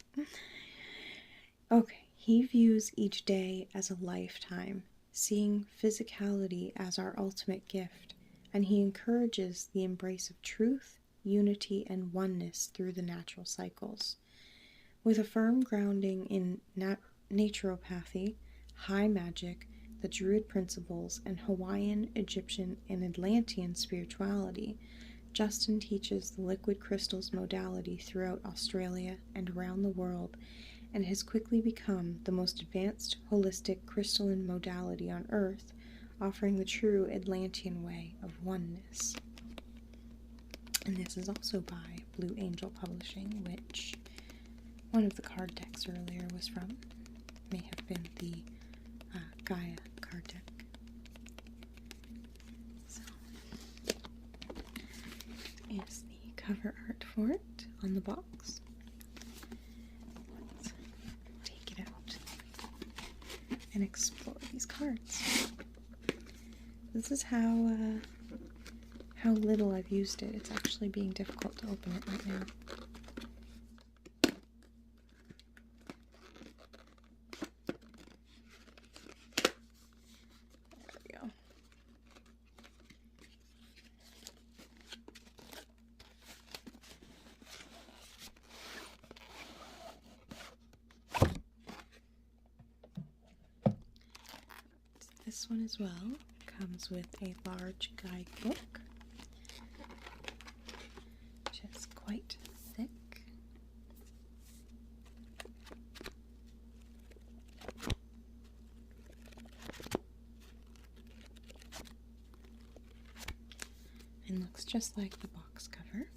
Okay, he views each day as a lifetime, seeing physicality as our ultimate gift, and he encourages the embrace of truth, unity, and oneness through the natural cycles. With a firm grounding in naturopathy, high magic, the Druid principles, and Hawaiian, Egyptian, and Atlantean spirituality, Justin teaches the liquid crystals modality throughout Australia and around the world, and has quickly become the most advanced holistic crystalline modality on Earth, offering the true Atlantean way of oneness. And this is also by Blue Angel Publishing, which one of the card decks earlier was from. May have been the Gaia card deck. So, is the cover art for it on the box. Let's take it out and explore these cards. This is how little I've used it. It's actually being difficult to open it right now. This one as well comes with a large guidebook, which is quite thick. And looks just like the box cover.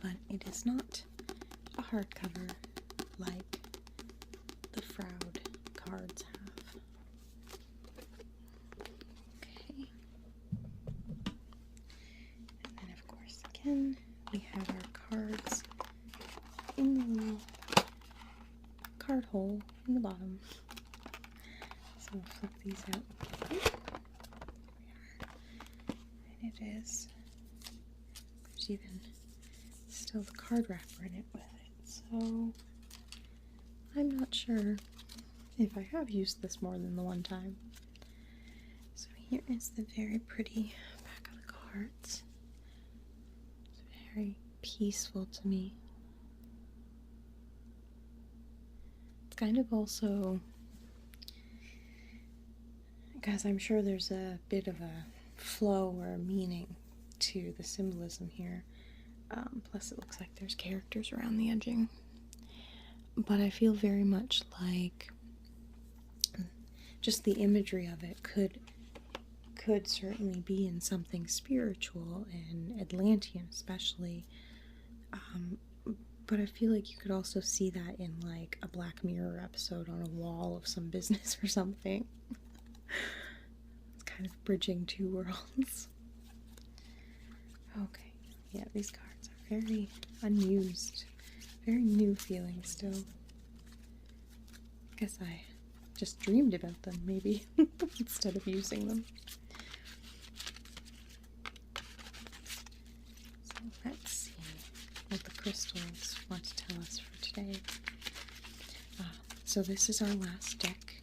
But it is not a hardcover like the Froud cards have. Okay. And then of course again we have our cards in the little card hole in the bottom. So we'll flip these out. There we are. And it is, there's even still the card wrapper in it with it. So I'm not sure if I have used this more than the one time. So here is the very pretty back of the cards. very peaceful to me. It's kind of also, because I'm sure there's a bit of a flow or a meaning to the symbolism here. Plus it looks like there's characters around the edging. But I feel very much like just the imagery of it could certainly be in something spiritual and Atlantean especially. But I feel like you could also see that in like a Black Mirror episode on a wall of some business or something. It's kind of bridging two worlds. Okay, yeah, these cards are very unused, very new feeling still. I guess I just dreamed about them, maybe, instead of using them. So let's see what the crystals want to tell us for today. So this is our last deck.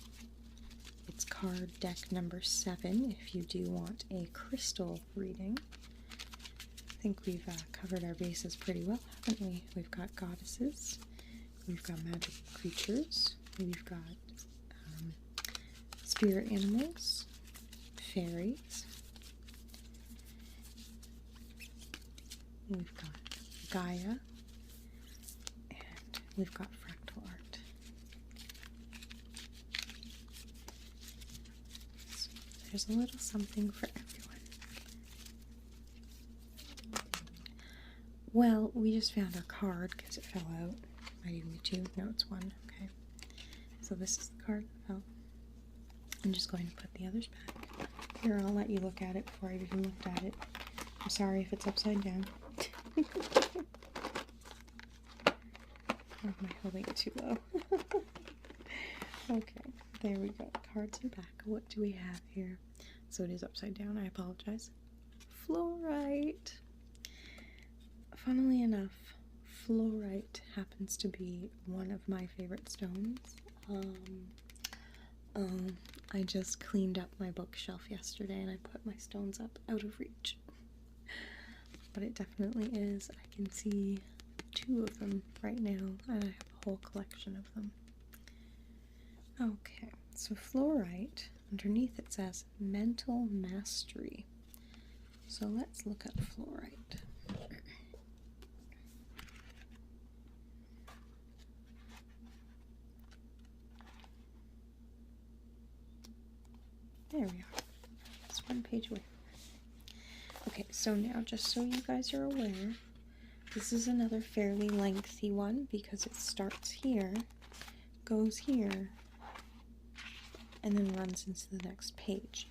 It's card deck number 7 if you do want a crystal reading. I think we've covered our bases pretty well, haven't we? We've got goddesses, we've got magic creatures, we've got spirit animals, fairies, we've got Gaia, and we've got fractal art. So there's a little something for everyone. Well, we just found our card because it fell out. Might even be 2. No, it's 1. Okay. So this is the card that fell. I'm just going to put the others back. Here, I'll let you look at it before I've even looked at it. I'm sorry if it's upside down. Or am I holding it too low? Okay, there we go. Cards are back. What do we have here? So it is upside down. I apologize. Fluorite. Funnily enough, fluorite happens to be one of my favorite stones. I just cleaned up my bookshelf yesterday and I put my stones up out of reach. But it definitely is. I can see 2 of them right now, and I have a whole collection of them. Okay, so fluorite, underneath it says mental mastery. So let's look at fluorite. There we are. It's 1 page away. Okay, so now just so you guys are aware, this is another fairly lengthy one because it starts here, goes here, and then runs into the next page.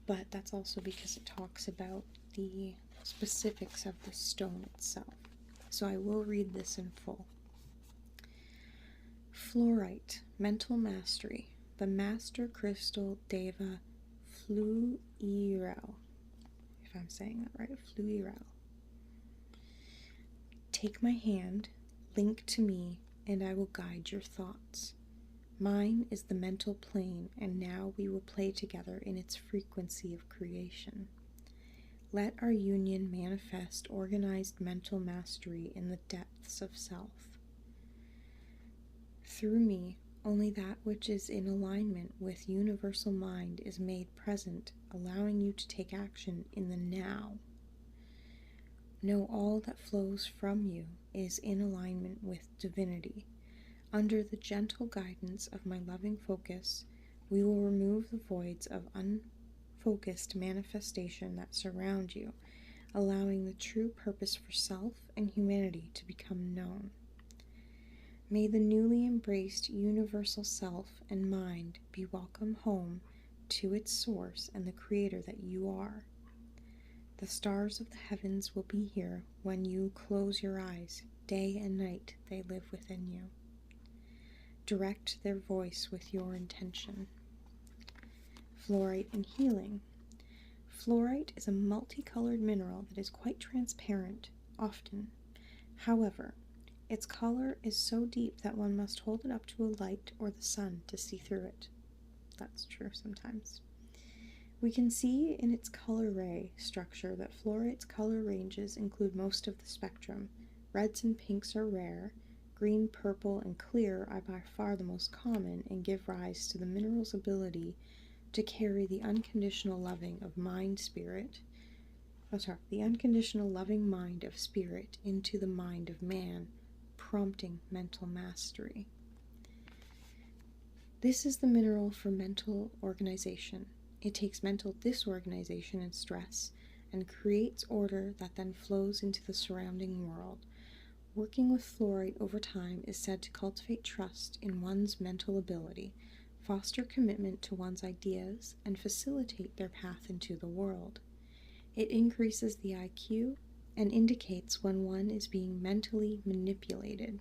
But that's also because it talks about the specifics of the stone itself. So I will read this in full. Fluorite, mental mastery, the master crystal Deva Fluirel. If I'm saying that right, Fluirel. Take my hand, link to me, and I will guide your thoughts. Mine is the mental plane, and now we will play together in its frequency of creation. Let our union manifest organized mental mastery in the depths of self. Through me, only that which is in alignment with universal mind is made present, allowing you to take action in the now. Know all that flows from you is in alignment with divinity. Under the gentle guidance of my loving focus, we will remove the voids of unfocused manifestation that surround you, allowing the true purpose for self and humanity to become known. May the newly embraced universal self and mind be welcome home to its source and the creator that you are. The stars of the heavens will be here when you close your eyes. Day and night they live within you. Direct their voice with your intention. Fluorite and healing. Fluorite is a multicolored mineral that is quite transparent, often. However, its color is so deep that one must hold it up to a light or the sun to see through it. That's true sometimes. We can see in its color ray structure that fluorite's color ranges include most of the spectrum. Reds and pinks are rare. Green, purple, and clear are by far the most common and give rise to the mineral's ability to carry the unconditional loving of the unconditional loving mind of spirit into the mind of man, prompting mental mastery. This is the mineral for mental organization. It takes mental disorganization and stress and creates order that then flows into the surrounding world. Working with fluorite over time is said to cultivate trust in one's mental ability, foster commitment to one's ideas, and facilitate their path into the world. It increases the IQ and indicates when one is being mentally manipulated.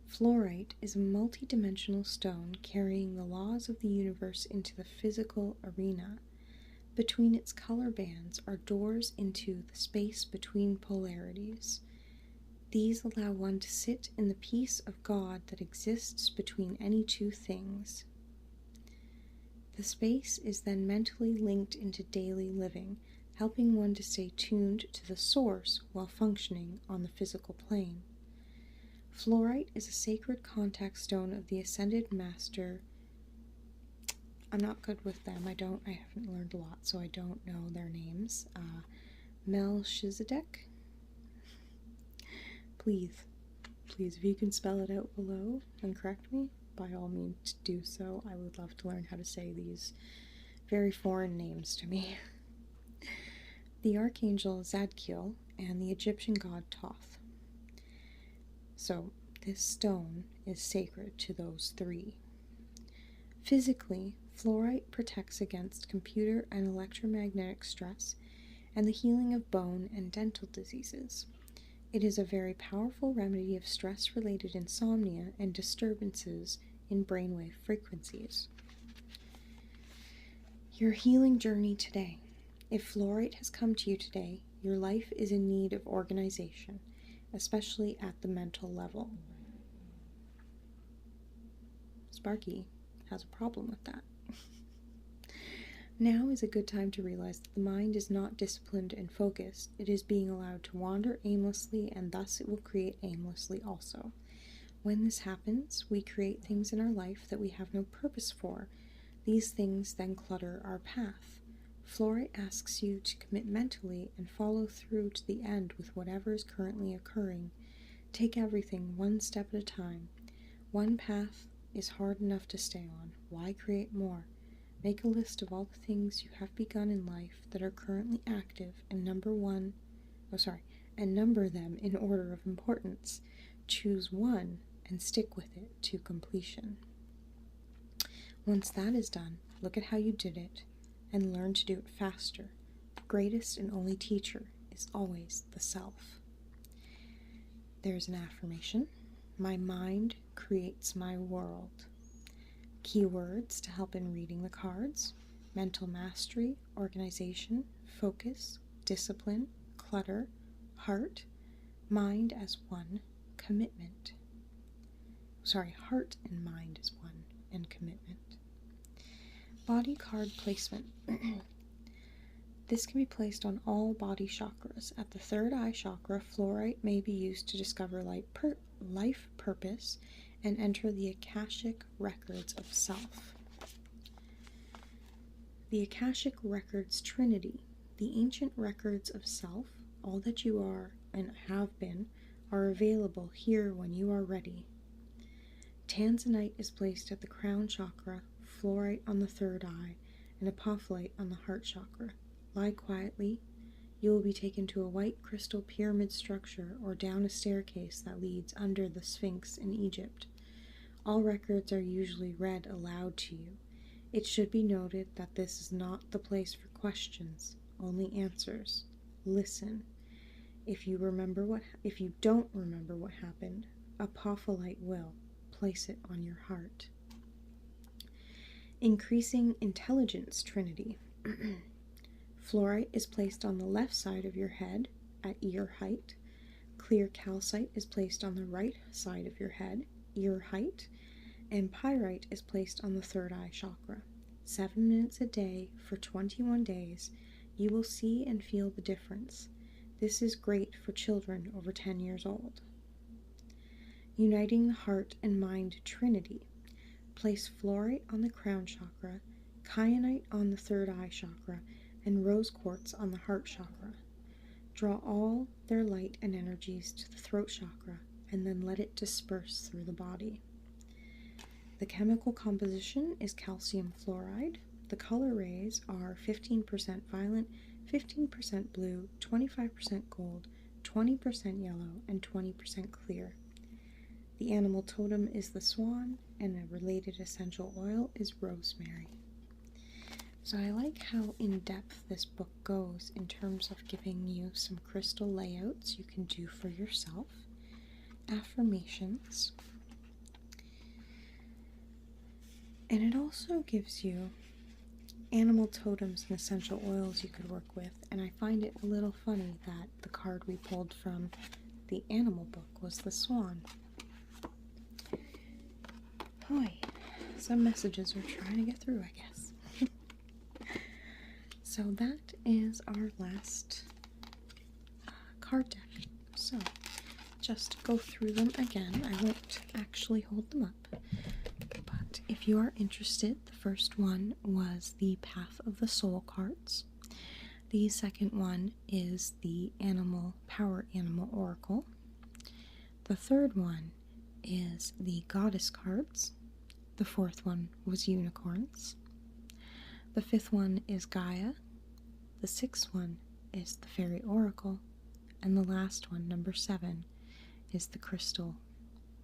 Fluorite is a multi-dimensional stone carrying the laws of the universe into the physical arena. Between its color bands are doors into the space between polarities. These allow one to sit in the peace of God that exists between any two things. The space is then mentally linked into daily living, helping one to stay tuned to the source while functioning on the physical plane. Fluorite is a sacred contact stone of the Ascended Master. I'm not good with them. I haven't learned a lot, so I don't know their names. Melchizedek. Please, if you can spell it out below and correct me, by all means do so. I would love to learn how to say these very foreign names to me. The Archangel Zadkiel and the Egyptian god Thoth. So, this stone is sacred to those three. Physically, fluorite protects against computer and electromagnetic stress and the healing of bone and dental diseases. It is a very powerful remedy of stress-related insomnia and disturbances in brainwave frequencies. Your healing journey today. If fluorite has come to you today, your life is in need of organization, especially at the mental level. Sparky has a problem with that. Now is a good time to realize that the mind is not disciplined and focused. It is being allowed to wander aimlessly, and thus it will create aimlessly also. When this happens, we create things in our life that we have no purpose for. These things then clutter our path. Fluorite asks you to commit mentally and follow through to the end with whatever is currently occurring. Take everything one step at a time. One path is hard enough to stay on. Why create more? Make a list of all the things you have begun in life that are currently active and number them in order of importance. Choose one and stick with it to completion. Once that is done, look at how you did it and learn to do it faster. The greatest and only teacher is always the self. There's an affirmation. My mind creates my world. Keywords to help in reading the cards: mental mastery, organization, focus, discipline, clutter, heart, mind as one, commitment. Heart and mind as one, and commitment. Body card placement. This can be placed on all body chakras. At the third eye chakra, fluorite may be used to discover life purpose and enter the Akashic records of self. The Akashic records trinity, the ancient records of self, all that you are and have been, are available here when you are ready. Tanzanite is placed at the crown chakra, fluorite on the third eye, and apophyllite on the heart chakra. Lie quietly. You will be taken to a white crystal pyramid structure or down a staircase that leads under the Sphinx in Egypt. All records are usually read aloud to you. It should be noted that this is not the place for questions, only answers. Listen. If you don't remember what happened, apophyllite will. Place it on your heart. Increasing intelligence trinity. Fluorite is placed on the left side of your head at ear height. Clear calcite is placed on the right side of your head, ear height, and pyrite is placed on the third eye chakra. 7 minutes a day for 21 days, you will see and feel the difference. This is great for children over 10 years old. Uniting the heart and mind trinity. Place fluorite on the crown chakra, kyanite on the third eye chakra, and rose quartz on the heart chakra. Draw all their light and energies to the throat chakra, and then let it disperse through the body. The chemical composition is calcium fluoride. The color rays are 15% violet, 15% blue, 25% gold, 20% yellow, and 20% clear. The animal totem is the swan, and a related essential oil is rosemary. So I like how in-depth this book goes in terms of giving you some crystal layouts you can do for yourself, affirmations, and it also gives you animal totems and essential oils you could work with. And I find it a little funny that the card we pulled from the animal book was the swan. Boy, some messages are trying to get through, I guess. So that is our last card deck. So just go through them again. I won't actually hold them up. But if you are interested, the first one was the Path of the Soul cards. The second one is the Power Animal Oracle. The third one is the Goddess cards. The fourth one was Unicorns. The fifth one is Gaia. The sixth one is the Fairy Oracle. And the last one, number 7, is the Crystal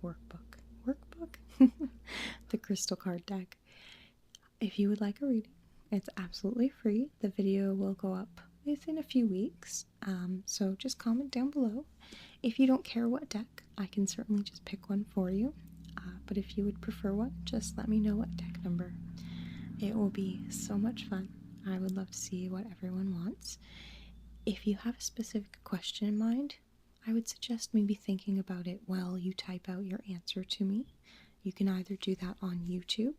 Workbook. The Crystal Card Deck. If you would like a reading, it's absolutely free. The video will go up within a few weeks, so just comment down below. If you don't care what deck, I can certainly just pick one for you, but if you would prefer one, just let me know what deck number. It will be so much fun. I would love to see what everyone wants. If you have a specific question in mind, I would suggest maybe thinking about it while you type out your answer to me. You can either do that on YouTube,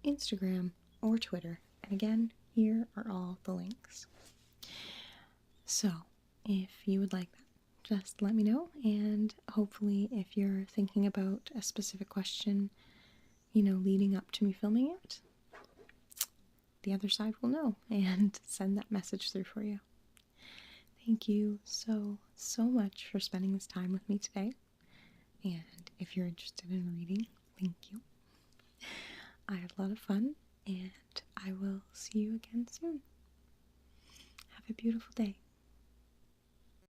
Instagram, or Twitter. And again, here are all the links. So, if you would like that, just let me know. And hopefully, if you're thinking about a specific question, leading up to me filming it, the other side will know and send that message through for you. Thank you so much for spending this time with me today. And if you're interested in reading, thank you. I had a lot of fun, and I will see you again soon. Have a beautiful day.